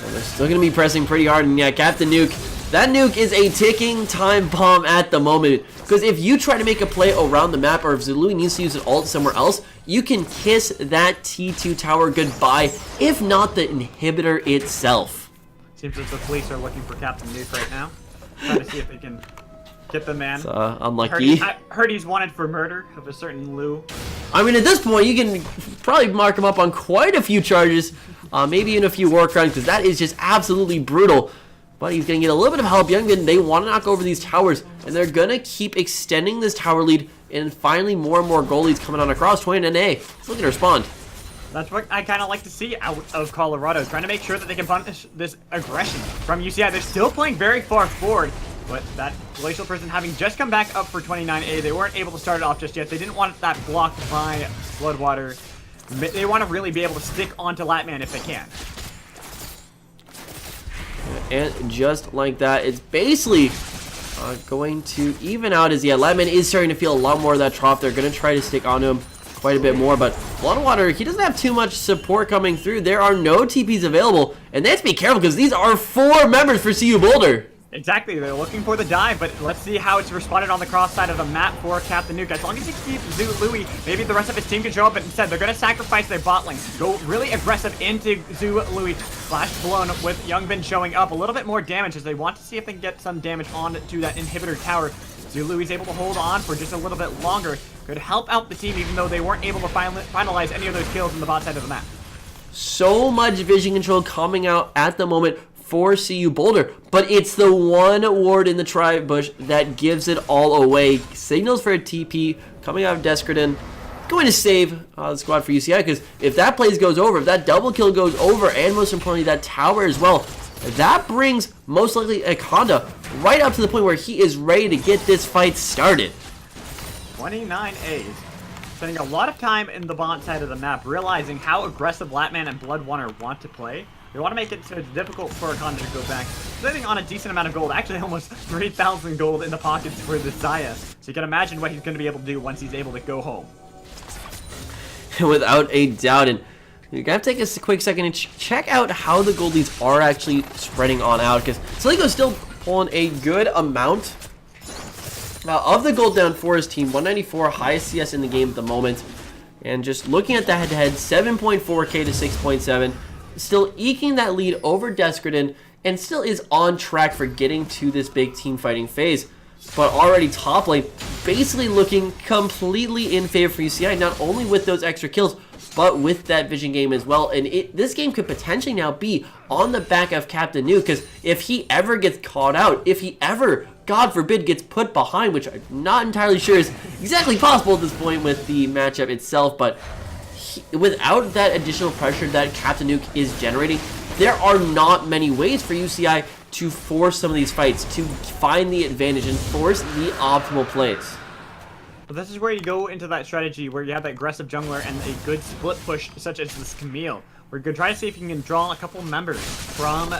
Well, they're still going to be pressing pretty hard, and yeah, Captain Nuke, that nuke is a ticking time bomb at the moment. Because if you try to make a play around the map, or if Zului needs to use an ult somewhere else, you can kiss that T2 tower goodbye, if not the inhibitor itself. Seems as the police are looking for Captain Nuke right now. Trying to see if they can get the man. Unlucky. I heard he's wanted for murder of a certain Lu. I mean, at this point, you can probably mark him up on quite a few charges. Maybe even a few war crimes, because that is just absolutely brutal. But he's going to get a little bit of help. Youngin, they want to knock over these towers, and they're going to keep extending this tower lead, and finally more and more goalies coming on across. 29A, look at her respond. That's what I kind of like to see out of Colorado, trying to make sure that they can punish this aggression from UCI. They're still playing very far forward, but that Glacial Prison having just come back up for 29A, they weren't able to start it off just yet. They didn't want that blocked by Bloodwater. They want to really be able to stick onto Latman if they can. And just like that, it's basically going to even out as, yeah, Latman is starting to feel a lot more of that trough. They're going to try to stick onto him quite a bit more, but Bloodwater, he doesn't have too much support coming through. There are no TPs available, and they have to be careful because these are 4 members for CU Boulder. Exactly, they're looking for the dive, but let's see how it's responded on the cross side of the map for Captain Nuke. As long as he keeps Louis, maybe the rest of his team can show up, but instead they're going to sacrifice their bot lane. Go really aggressive into Louis. Flash blown with Youngbin showing up. A little bit more damage as they want to see if they can get some damage onto that inhibitor tower. Louis is able to hold on for just a little bit longer. Could help out the team even though they weren't able to finalize any of those kills in the bot side of the map. So much vision control coming out at the moment for CU Boulder, but it's the one ward in the Tribe Bush that gives it all away. Signals for a TP coming out of Descradin, going to save the squad for UCI, because if that plays goes over, if that double kill goes over, and most importantly that tower as well, that brings most likely Akonda right up to the point where he is ready to get this fight started. 29 A's. Spending a lot of time in the bot side of the map, realizing how aggressive Latman and Bloodwater want to play. They want to make it so it's difficult for Akonda to go back. Sitting on a decent amount of gold, actually almost 3,000 gold in the pockets for the Zaya. So you can imagine what he's going to be able to do once he's able to go home. Without a doubt, and you gotta take a quick second and check out how the gold leads are actually spreading on out, because Saligo's still pulling a good amount of the gold down for his team. 194, highest CS in the game at the moment. And just looking at the head-to-head, 7.4k to 6.7. Still eking that lead over Descradin, and still is on track for getting to this big team fighting phase. But already top lane, basically looking completely in favor for UCI, not only with those extra kills, but with that vision game as well. And this game could potentially now be on the back of Captain Nuke, because if he ever gets caught out, if he ever, God forbid, gets put behind, which I'm not entirely sure is exactly possible at this point with the matchup itself, but without that additional pressure that Captain Nuke is generating, there are not many ways for UCI to force some of these fights, to find the advantage and force the optimal plays. But this is where you go into that strategy where you have that aggressive jungler and a good split push such as this Camille. We're going to try to see if you can draw a couple members from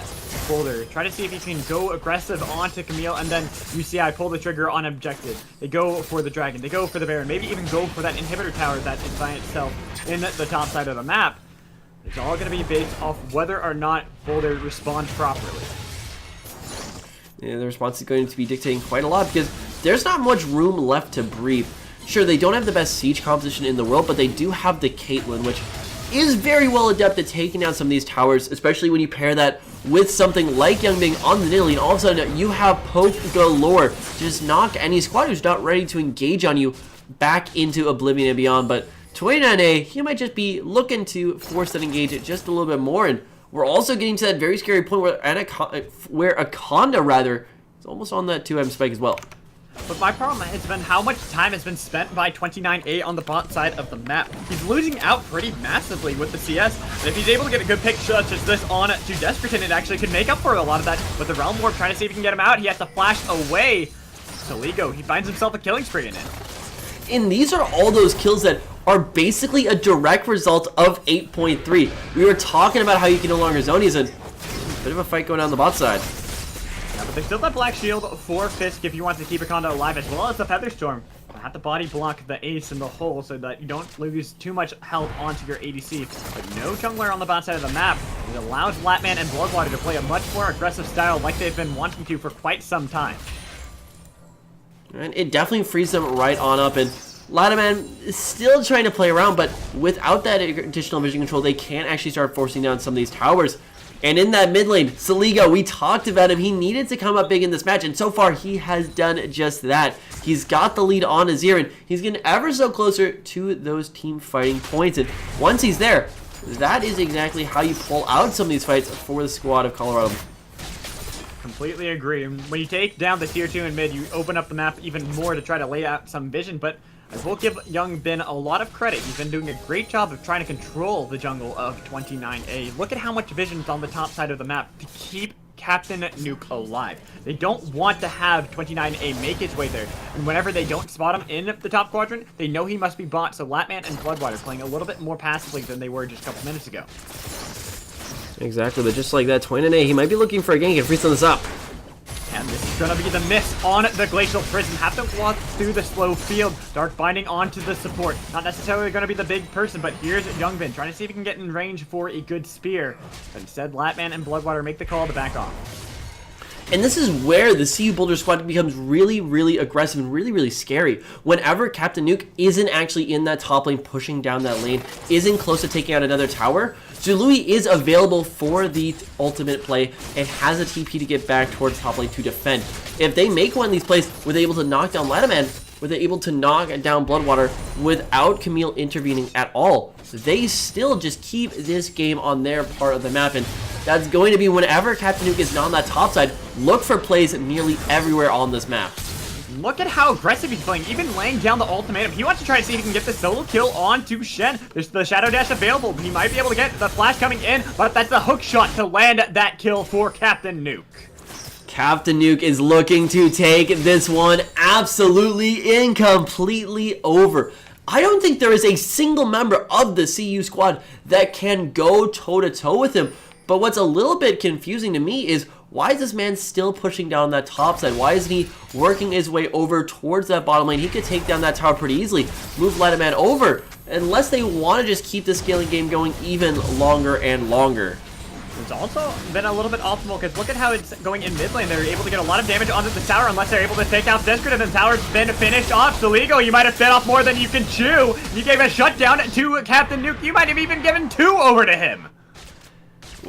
Boulder. Try to see if you can go aggressive onto Camille, and then UCI pull the trigger on objective. They go for the dragon, they go for the Baron, maybe even go for that inhibitor tower that is by itself in the top side of the map. It's all going to be based off whether or not Boulder responds properly. Yeah, the response is going to be dictating quite a lot, because there's not much room left to breathe. Sure, they don't have the best siege composition in the world, but they do have the Caitlyn, which is very well adept at taking down some of these towers, especially when you pair that with something like Youngbin on the Nidalee, and all of a sudden you have poke galore to just knock any squad who's not ready to engage on you back into Oblivion and beyond. But 29A, he might just be looking to force that engage it just a little bit more, and we're also getting to that very scary point where Akonda is almost on that 2M spike as well. But my problem has been how much time has been spent by 29A on the bot side of the map. He's losing out pretty massively with the CS, and if he's able to get a good pick such as this on to Desperton, it actually could make up for a lot of that. But the Realm Warp, trying to see if he can get him out, he has to flash away. Soligo, he finds himself a killing spree in it. And these are all those kills that are basically a direct result of 8.3. We were talking about how you can no longer zone these, and bit of a fight going on the bot side. Yeah, but there's still that Black Shield for Fisk if you want to keep Akonda alive, as well as the Feather Storm. Have to body block the ace in the hole so that you don't lose too much health onto your ADC. But no jungler on the bot side of the map. It allows Latman and Bloodwater to play a much more aggressive style like they've been wanting to for quite some time. And it definitely frees them right on up, and Latman is still trying to play around, but without that additional vision control, they can't actually start forcing down some of these towers. And in that mid lane, Saligo, we talked about him. He needed to come up big in this match, and so far he has done just that. He's got the lead on Azir, and he's getting ever so closer to those team fighting points. And once he's there, that is exactly how you pull out some of these fights for the squad of Colorado. Completely agree. When you take down the tier 2 in mid, you open up the map even more to try to lay out some vision, but I will give Young Bin a lot of credit. He's been doing a great job of trying to control the jungle of 29A. Look at how much vision is on the top side of the map to keep Captain Nuke alive. They don't want to have 29A make his way there, and whenever they don't spot him in the top quadrant, they know he must be bot, so Latman and Bloodwater playing a little bit more passively than they were just a couple minutes ago. Exactly, but just like that, 29A, he might be looking for a gank and freezing this up. And this is going to be the miss on the Glacial Prison. Have to walk through the slow field. Dark Binding onto the support. Not necessarily going to be the big person, but here's Youngbin trying to see if he can get in range for a good spear. But instead, Latman and Bloodwater make the call to back off. And this is where the CU Boulder squad becomes really, really aggressive and really, really scary. Whenever Captain Nuke isn't actually in that top lane, pushing down that lane, isn't close to taking out another tower, Zului is available for the ultimate play and has a TP to get back towards top lane to defend. If they make one of these plays, were they able to knock down Lataman, were they able to knock down Bloodwater without Camille intervening at all, they still just keep this game on their part of the map. And that's going to be whenever Captain Nuke is not on that top side, look for plays nearly everywhere on this map. Look at how aggressive he's playing, even laying down the ultimatum. He wants to try to see if he can get the solo kill onto Shen. There's the Shadow Dash available. He might be able to get the flash coming in, but that's a hook shot to land that kill for Captain Nuke. Captain Nuke is looking to take this one absolutely and completely over. I don't think there is a single member of the CU squad that can go toe-to-toe with him. But what's a little bit confusing to me is, why is this man still pushing down that top side? Why isn't he working his way over towards that bottom lane? He could take down that tower pretty easily, move Latman over, unless they want to just keep the scaling game going even longer and longer. It's also been a little bit optimal, because look at how it's going in mid lane. They're able to get a lot of damage onto the tower unless they're able to take out Desperate, and the tower's been finished off. Saligo, you might have fed off more than you can chew. You gave a shutdown to Captain Nuke. You might have even given 2 over to him.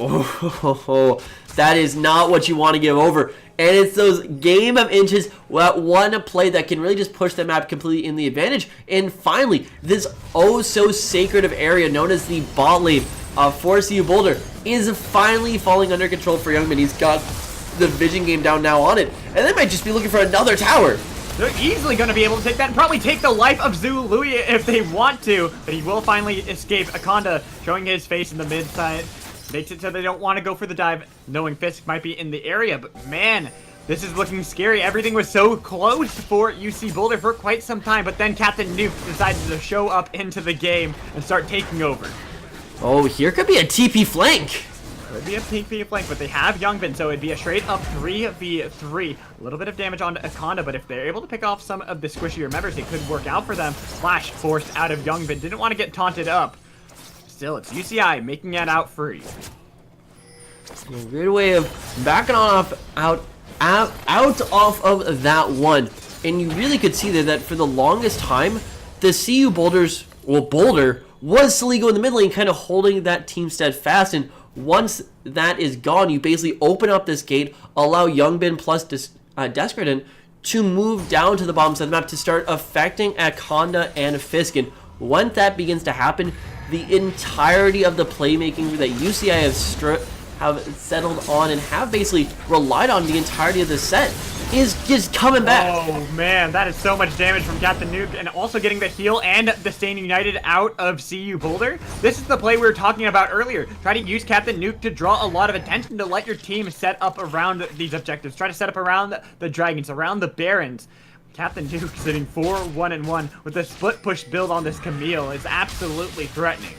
Oh, that is not what you want to give over. And it's those game of inches, that one play that can really just push the map completely in the advantage. And finally, this oh so sacred of area known as the bot lane for CU Boulder is finally falling under control for Youngman. He's got the vision game down now on it, and they might just be looking for another tower. They're easily going to be able to take that and probably take the life of Zului if they want to, but he will finally escape. Akonda showing his face in the mid side. Makes it so they don't want to go for the dive, knowing Fisk might be in the area. But man, this is looking scary. Everything was so close for UC Boulder for quite some time, but then Captain Nuke decided to show up into the game and start taking over. Oh, here could be a TP flank. Could be a TP flank, but they have Youngbin, so it'd be a straight up 3v3. A little bit of damage on Akonda, but if they're able to pick off some of the squishier members, it could work out for them. Flash forced out of Youngbin. Didn't want to get taunted up. Still, it's UCI making it out free. A great way of backing off out off of that one. And you really could see there that for the longest time, the CU Boulders, well, Boulder was Saligo in the mid lane, kind of holding that team steadfast. And once that is gone, you basically open up this gate, allow Youngbin plus Descredin to move down to the bottom side of the map to start affecting Akonda and Fisk. And once that begins to happen, the entirety of the playmaking that UCI have settled on and have basically relied on the entirety of the set is just coming back. Oh man, that is so much damage from Captain Nuke, and also getting the heal and the Stain United out of CU Boulder. This is the play we were talking about earlier. Try to use Captain Nuke to draw a lot of attention to let your team set up around these objectives. Try to set up around the dragons, around the barons. Captain Nuke sitting 4-1-1 with a split push build on this Camille is absolutely threatening.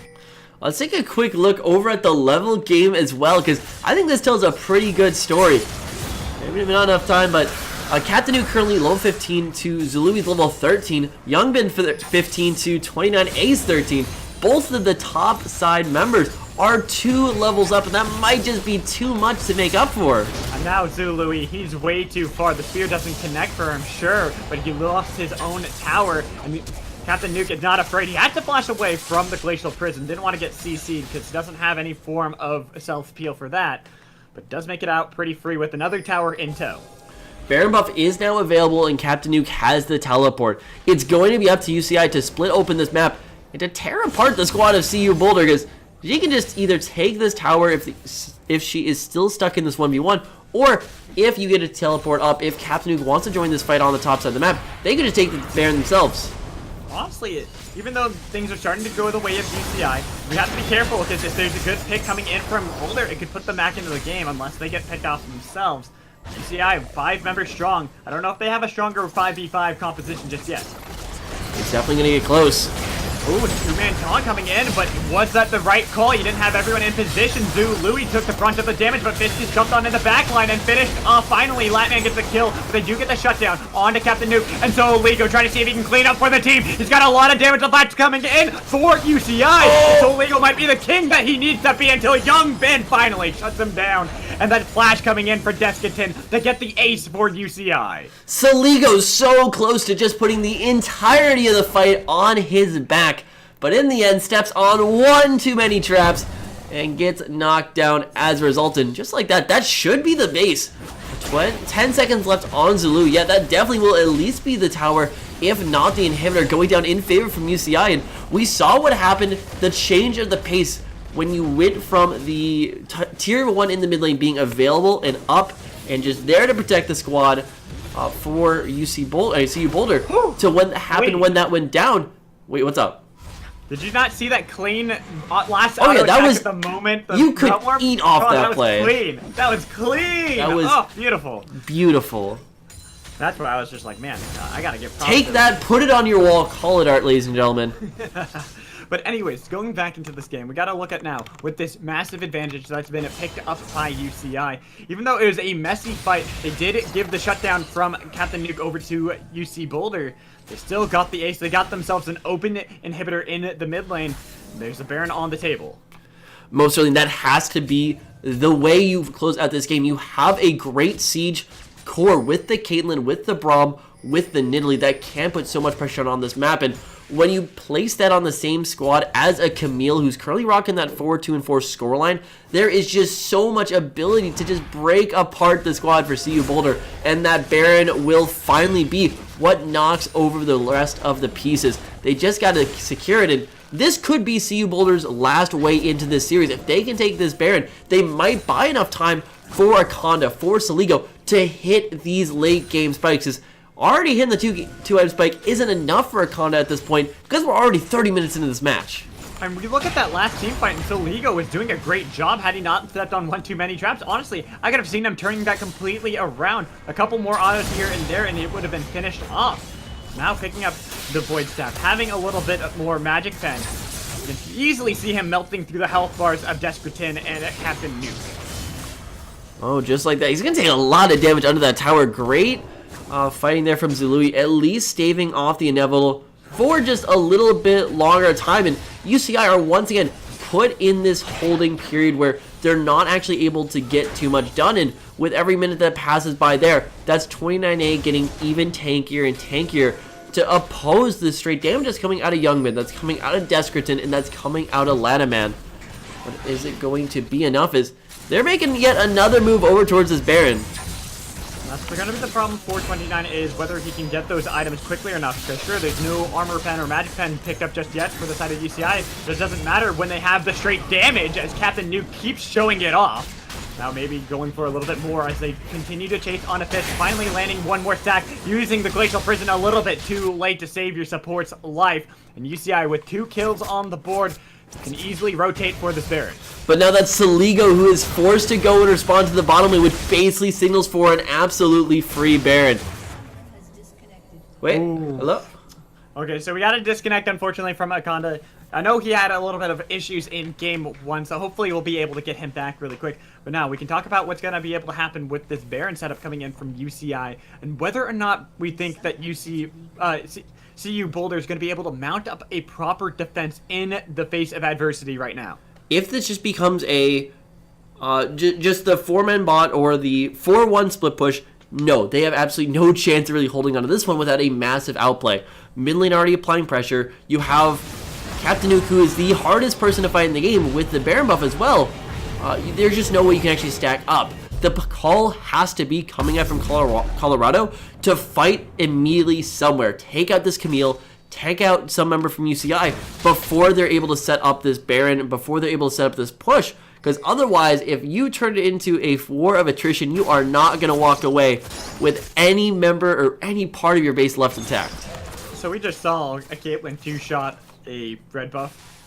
Let's take a quick look over at the level game as well, because I think this tells a pretty good story. Maybe not enough time, but Captain Nuke currently level 15 to Zului's level 13. Youngbin 15 to 29A's 13. Both of the top side members are 2 levels up, and that might just be too much to make up for. And now Zului, he's way too far. The spear doesn't connect for him, sure, but he lost his own tower. And Captain Nuke is not afraid. He had to flash away from the Glacial Prison. Didn't want to get CC'd because he doesn't have any form of self-peel for that. But does make it out pretty free with another tower in tow. Baron buff is now available, and Captain Nuke has the teleport. It's going to be up to UCI to split open this map and to tear apart the squad of CU Boulder, because she can just either take this tower if she is still stuck in this 1v1, or if you get a teleport up, if Captain Nuke wants to join this fight on the top side of the map, they can just take the Baron themselves. Honestly, even though things are starting to go the way of UCI, we have to be careful because if there's a good pick coming in from Boulder, it could put them back into the game unless they get picked off themselves. UCI, 5 members strong. I don't know if they have a stronger 5v5 composition just yet. It's definitely going to get close. Ooh, 2-man taunt coming in, but was that the right call? You didn't have everyone in position. Louis took the brunt of the damage, but Fisk just jumped on in the backline and finished. Finally, Latman gets the kill, but they do get the shutdown onto Captain Nuke. And so Ligo trying to see if he can clean up for the team. He's got a lot of damage left coming in for UCI. So Ligo might be the king that he needs to be until Young Ben finally shuts him down. And that flash coming in for Deskinton to get the ace for UCI. Saligo's so close to just putting the entirety of the fight on his back, but in the end steps on one too many traps and gets knocked down as a result. And just like that, that should be the base. 10 seconds left on Zulu. Yeah, that definitely will at least be the tower, if not the inhibitor, going down in favor from UCI. And we saw what happened, the change of the pace when you went from the tier 1 in the mid lane being available and up and just there to protect the squad for CU Boulder to what happened when that went down. Wait, what's up? Did you not see that clean last oh yeah, that was at the moment? You could eat off that play. Clean. That was clean. That was beautiful. Beautiful. That's where I was just like, man, I gotta give props. Take that, put it on your wall, call it art, ladies and gentlemen. But anyways, going back into this game, we gotta look at now with this massive advantage that's been picked up by UCI. Even though it was a messy fight, they did give the shutdown from Captain Nuke over to UC Boulder. They still got the ace. They got themselves an open inhibitor in the mid lane. There's a Baron on the table. Most certainly, that has to be the way you close out this game. You have a great siege core with the Caitlyn, with the Braum, with the Nidalee that can put so much pressure on this map. And when you place that on the same squad as a Camille, who's currently rocking that 4-2-4 scoreline, there is just so much ability to just break apart the squad for CU Boulder, and that Baron will finally be what knocks over the rest of the pieces. They just got to secure it, and this could be CU Boulder's last way into this series. If they can take this Baron, they might buy enough time for Akonda, for Saligo, to hit these late game spikes. Already hitting the two-item spike isn't enough for Akonda at this point because we're already 30 minutes into this match. And we look at that last team fight, and Soligo was doing a great job had he not stepped on one too many traps. Honestly, I could have seen them turning that completely around. A couple more autos here and there, and it would have been finished off. Now picking up the Void Staff, having a little bit more Magic Pen. You can easily see him melting through the health bars of Despertin and Captain Nuke. Oh, just like that. He's going to take a lot of damage under that tower. Great fighting there from Zului, at least staving off the inevitable for just a little bit longer time. And UCI are once again put in this holding period where they're not actually able to get too much done. And with every minute that passes by there, that's 29A getting even tankier and tankier to oppose the straight damage that's coming out of Youngman, that's coming out of Deskerton, and that's coming out of Lataman. But is it going to be enough? Is they're making yet another move over towards this Baron. That's going to be the problem for 29 is whether he can get those items quickly enough. Because sure, there's no armor pen or magic pen picked up just yet for the side of UCI. But it doesn't matter when they have the straight damage as Captain Nuke keeps showing it off. Now maybe going for a little bit more as they continue to chase on a fist, finally landing one more stack, using the Glacial Prison a little bit too late to save your support's life. And UCI with 2 kills on the board can easily rotate for this Baron. But now that's Saligo who is forced to go and respond to the bottom lane, which basically signals for an absolutely free Baron. Wait, hello? Okay, so we got a disconnect, unfortunately, from Akonda. I know he had a little bit of issues in game 1, so hopefully we'll be able to get him back really quick. But now we can talk about what's going to be able to happen with this Baron setup coming in from UCI, and whether or not we think that CU Boulder is going to be able to mount up a proper defense in the face of adversity right now. If this just becomes a just the 4-man bot or the 4-1 split push, no, they have absolutely no chance of really holding on to this one without a massive outplay. Mid lane already applying pressure. You have Captain Nuke, who is the hardest person to fight in the game with the Baron buff as well. There's just no way you can actually stack up. The call has to be coming out from Colorado to fight immediately somewhere. Take out this Camille, take out some member from UCI before they're able to set up this Baron, before they're able to set up this push. Because otherwise, if you turn it into a war of attrition, you are not going to walk away with any member or any part of your base left intact. So we just saw a Caitlyn 2-shot a red buff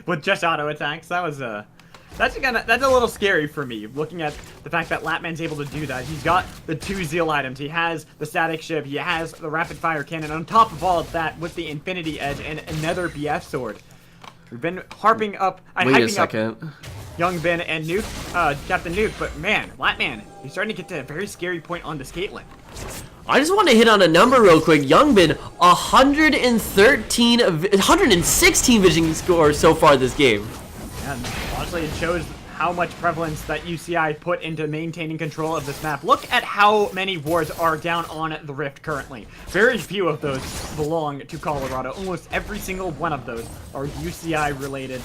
with just auto attacks. That was that's a little scary for me, looking at the fact that Latman's able to do that. He's got the 2 Zeal items. He has the static ship. He has the rapid fire cannon. On top of all of that, with the Infinity Edge and another BF sword. We've been hyping up Young Ben and Captain Nuke, but man, Latman, he's starting to get to a very scary point on this Caitlyn. I just want to hit on a number real quick. Young Ben, 116 vision score so far this game. And honestly, it shows how much prevalence that UCI put into maintaining control of this map. Look at how many wars are down on the Rift currently. Very few of those belong to Colorado. Almost every single one of those are UCI related.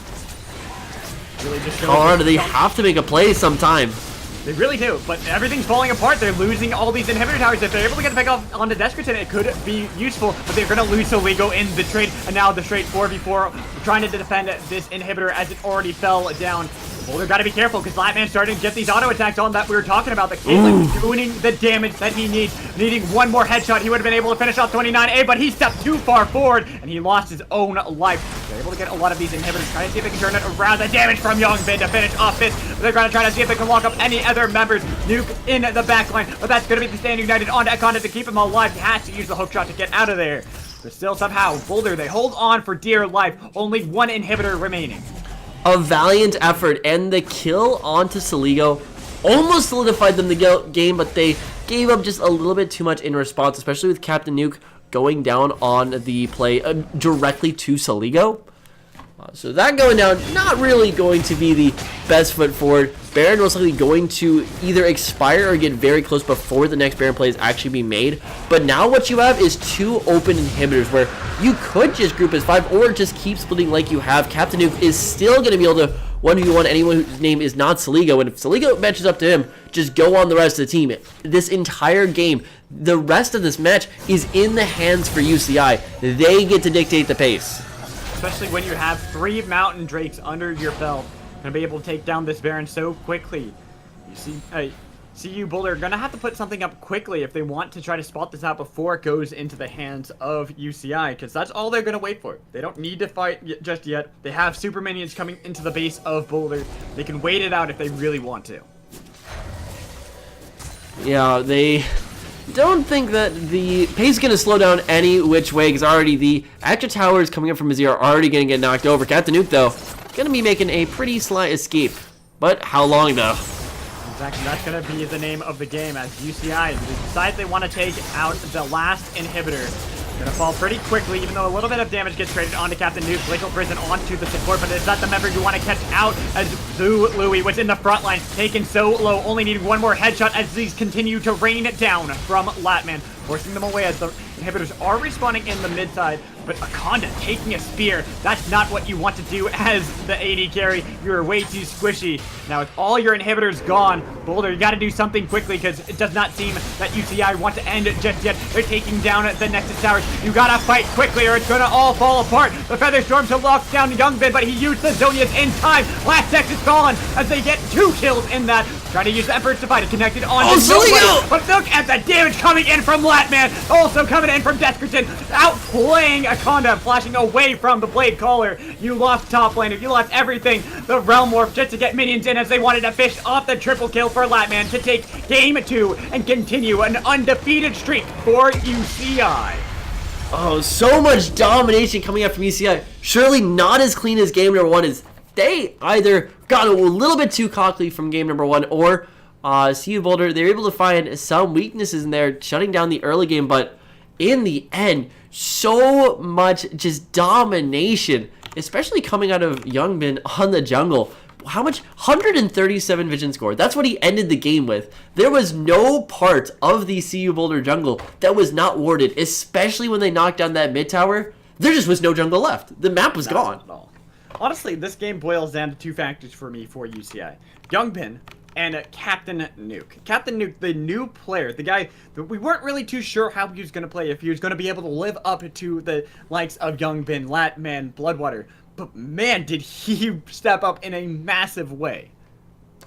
Really just Colorado, they have to make a play sometime. They really do, but everything's falling apart. They're losing all these inhibitor towers. If they're able to get the pick off onto Deskerton, it could be useful, but they're going to lose Soligo in the trade, and now the straight 4v4 trying to defend this inhibitor as it already fell down. Boulder got to be careful because Latman's starting to get these auto attacks on that we were talking about. The Caitlyn doing the damage that he needs. Needing one more headshot, he would have been able to finish off 29A, but he stepped too far forward and he lost his own life. They're able to get a lot of these inhibitors, trying to see if they can turn it around. The damage from Young Ben to finish off this. They're going to try to see if they can lock up any other members. Nuke in the backline, but that's going to be the Stand United onto Akonda to keep him alive. He has to use the hook shot to get out of there. But still, somehow, Boulder, they hold on for dear life. Only one inhibitor remaining. A valiant effort, and the kill onto Soligo almost solidified them the game, but they gave up just a little bit too much in response, especially with Captain Nuke going down on the play directly to Soligo. So that going down, not really going to be the best foot forward. Baron was likely going to either expire or get very close before the next Baron play is actually being made. But now what you have is 2 open inhibitors where you could just group as 5 or just keep splitting like you have. Captain Nuke is still going to be able to 1v1 anyone whose name is not Soligo. And if Soligo matches up to him, just go on the rest of the team. This entire game, the rest of this match is in the hands for UCI. They get to dictate the pace. Especially when you have 3 Mountain Drakes under your belt and be able to take down this Baron so quickly. You see, CU Boulder are going to have to put something up quickly if they want to try to spot this out before it goes into the hands of UCI, because that's all they're going to wait for. They don't need to fight just yet. They have super minions coming into the base of Boulder. They can wait it out if they really want to. Yeah, they don't think that the pace is going to slow down any which way, because already the extra towers coming up from Azir are already going to get knocked over. Captain Nuke, though, going to be making a pretty slight escape. But how long, though? Exactly, that's going to be the name of the game as UCI decide they want to take out the last inhibitor. Gonna fall pretty quickly, even though a little bit of damage gets traded onto Captain Nuke. Glacial Prison onto the support, but it's not the member you want to catch out as Louis was in the front line, taken so low, only needing one more headshot as these continue to rain down from Latman, forcing them away as the inhibitors are respawning in the mid side. But Akonda taking a spear, that's not what you want to do as the AD carry. You're way too squishy. Now with all your inhibitors gone, Boulder, you gotta do something quickly because it does not seem that UCI want to end it just yet. They're taking down the Nexus Towers. You gotta fight quickly or it's gonna all fall apart. The Feather Storm to lock down Youngbin, but he used the Zonias in time. Last Nexus gone as they get 2 kills in that. Trying to use the Emperor's Divide to connect it on to nobody. But look at the damage coming in from Latman. Also coming in from Deskerton. Outplaying Akonda, flashing away from the Blade Caller. You lost top laner. You lost everything. The Realm Warp just to get minions in as they wanted to fish off the triple kill for Latman to take game 2 and continue an undefeated streak for UCI. Oh, so much domination coming out from UCI. Surely not as clean as game number 1 as they either got a little bit too cocky from game number 1 or CU Boulder, they were able to find some weaknesses in there, shutting down the early game, but in the end, so much just domination, especially coming out of Youngbin on the jungle. How much? 137 vision score. That's what he ended the game with. There was no part of the CU Boulder jungle that was not warded, especially when they knocked down that mid tower. There just was no jungle left. The map was gone. Honestly, this game boils down to two factors for me for UCI. Youngbin and Captain Nuke. Captain Nuke, the new player, the guy that we weren't really too sure how he was going to play, if he was going to be able to live up to the likes of Youngbin, Latman, Bloodwater. But man, did he step up in a massive way.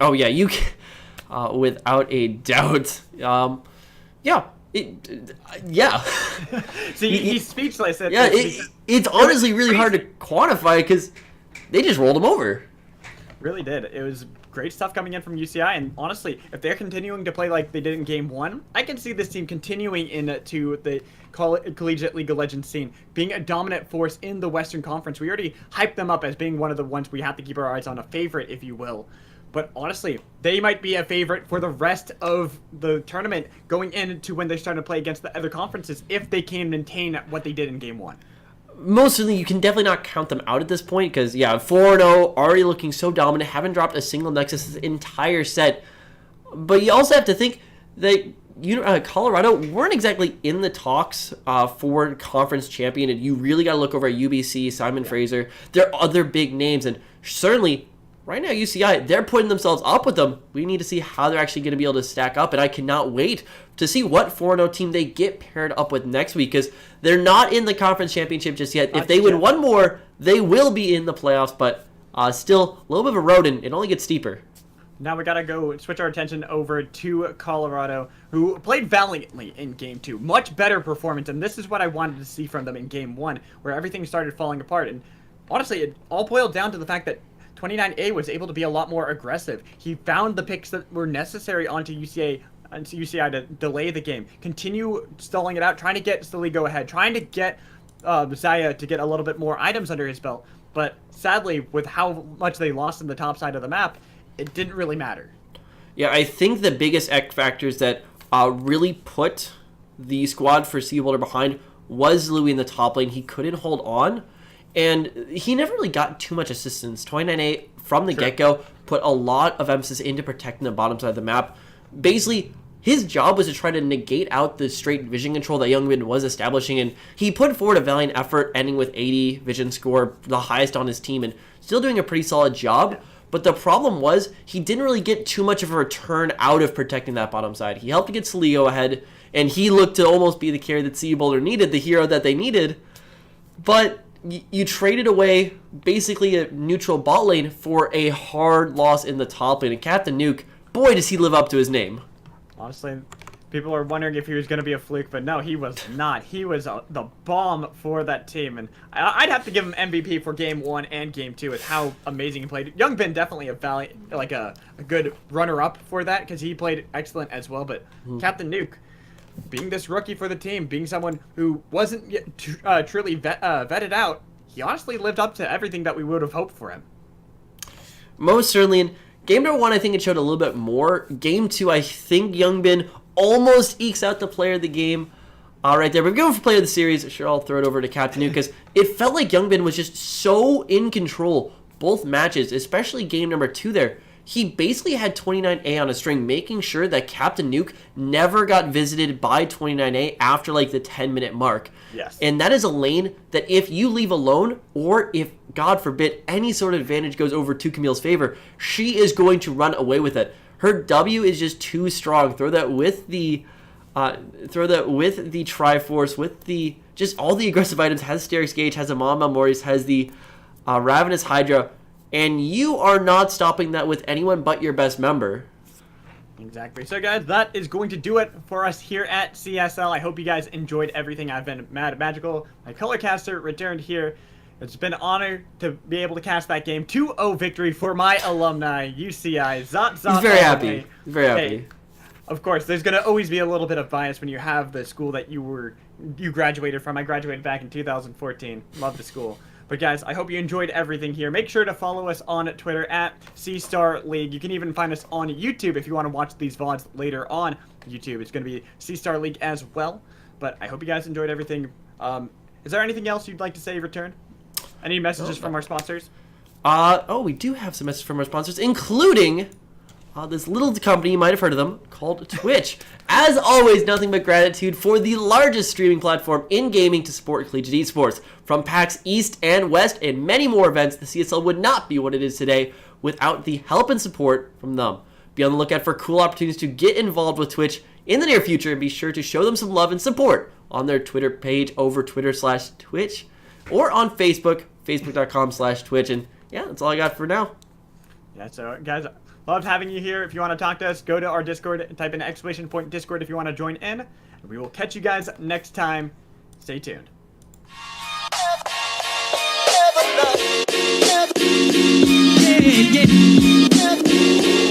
Oh yeah, you can, without a doubt. Yeah. Yeah. See, he's speechless. Yeah, it's honestly really hard to quantify because they just rolled him over. Really did. It was great stuff coming in from UCI, and honestly, if they're continuing to play like they did in Game 1, I can see this team continuing into the Collegiate League of Legends scene, being a dominant force in the Western Conference. We already hyped them up as being one of the ones we have to keep our eyes on, a favorite, if you will. But honestly, they might be a favorite for the rest of the tournament going into when they start to play against the other conferences if they can maintain what they did in Game 1. Most certainly, you can definitely not count them out at this point because, yeah, 4-0, already looking so dominant, haven't dropped a single Nexus this entire set. But you also have to think that Colorado weren't exactly in the talks for conference champion, and you really got to look over at UBC, Simon Fraser. There are other big names, and certainly right now UCI, they're putting themselves up with them. We need to see how they're actually going to be able to stack up, and I cannot wait to see what 4-0 team they get paired up with next week because they're not in the conference championship just yet. If they win one more, they will be in the playoffs, but still a little bit of a road, and it only gets steeper. Now we gotta go switch our attention over to Colorado, who played valiantly in Game 2. Much better performance, and this is what I wanted to see from them in Game 1, where everything started falling apart. And honestly, it all boiled down to the fact that 29A was able to be a lot more aggressive. He found the picks that were necessary onto UCI to delay the game, continue stalling it out, trying to get Staligo ahead, trying to get Zaya to get a little bit more items under his belt. But sadly, with how much they lost in the top side of the map, it didn't really matter. Yeah, I think the biggest X factors that really put the squad for CU Boulder behind was Louis in the top lane. He couldn't hold on, and he never really got too much assistance. 29A from the get-go put a lot of emphasis into protecting the bottom side of the map. Basically, his job was to try to negate out the straight vision control that Youngbin was establishing, and he put forward a valiant effort, ending with 80 vision score, the highest on his team, and still doing a pretty solid job. But the problem was he didn't really get too much of a return out of protecting that bottom side. He helped to get Salio ahead, and he looked to almost be the carry that CU Boulder needed, the hero that they needed. But you traded away basically a neutral bot lane for a hard loss in the top lane. And Captain Nuke, boy, does he live up to his name. Honestly, people are wondering if he was going to be a fluke, but no, he was not. He was the bomb for that team, and I'd have to give him MVP for Game 1 and Game 2 with how amazing he played. Youngbin definitely a good runner-up for that because he played excellent as well, but Captain Nuke, being this rookie for the team, being someone who wasn't yet truly vetted out, he honestly lived up to everything that we would have hoped for him. Most certainly. In Game number 1, I think it showed a little bit more. Game 2, I think Youngbin almost ekes out the player of the game right there. But if we're going for player of the series, sure, I'll throw it over to Captain Nuke because it felt like Youngbin was just so in control both matches, especially game number 2 there. He basically had 29A on a string, making sure that Captain Nuke never got visited by 29A after like the 10-minute mark. Yes. And that is a lane that if you leave alone, or if, God forbid, any sort of advantage goes over to Camille's favor, she is going to run away with it. Her W is just too strong. Throw that with the Triforce, with the just all the aggressive items. Has Sterix Gauge, has Amon Malmoris, has the Ravenous Hydra, and you are not stopping that with anyone but your best member. Exactly. So guys, that is going to do it for us here at CSL. I hope you guys enjoyed everything. I've been Mad Magical. My color caster returned here. It's been an honor to be able to cast that game. 2-0 victory for my alumni, UCI. Zot. He's very happy. Very happy. Of course, there's going to always be a little bit of bias when you have the school that you graduated from. I graduated back in 2014. Love the school. But guys, I hope you enjoyed everything here. Make sure to follow us on Twitter at C-Star League. You can even find us on YouTube if you want to watch these VODs later on YouTube. It's going to be C-Star League as well. But I hope you guys enjoyed everything. Is there anything else you'd like to say, Return? Any messages from our sponsors? We do have some messages from our sponsors, including this little company, you might have heard of them, called Twitch. As always, nothing but gratitude for the largest streaming platform in gaming to support collegiate esports. From PAX East and West and many more events, the CSL would not be what it is today without the help and support from them. Be on the lookout for cool opportunities to get involved with Twitch in the near future, and be sure to show them some love and support on their Twitter page over Twitter/Twitch or on Facebook, facebook.com/Twitch. And yeah, that's all I got for now. Yeah, so guys, loved having you here. If you want to talk to us, go to our Discord and type in !Discord if you want to join in. We will catch you guys next time. Stay tuned. Yeah, yeah.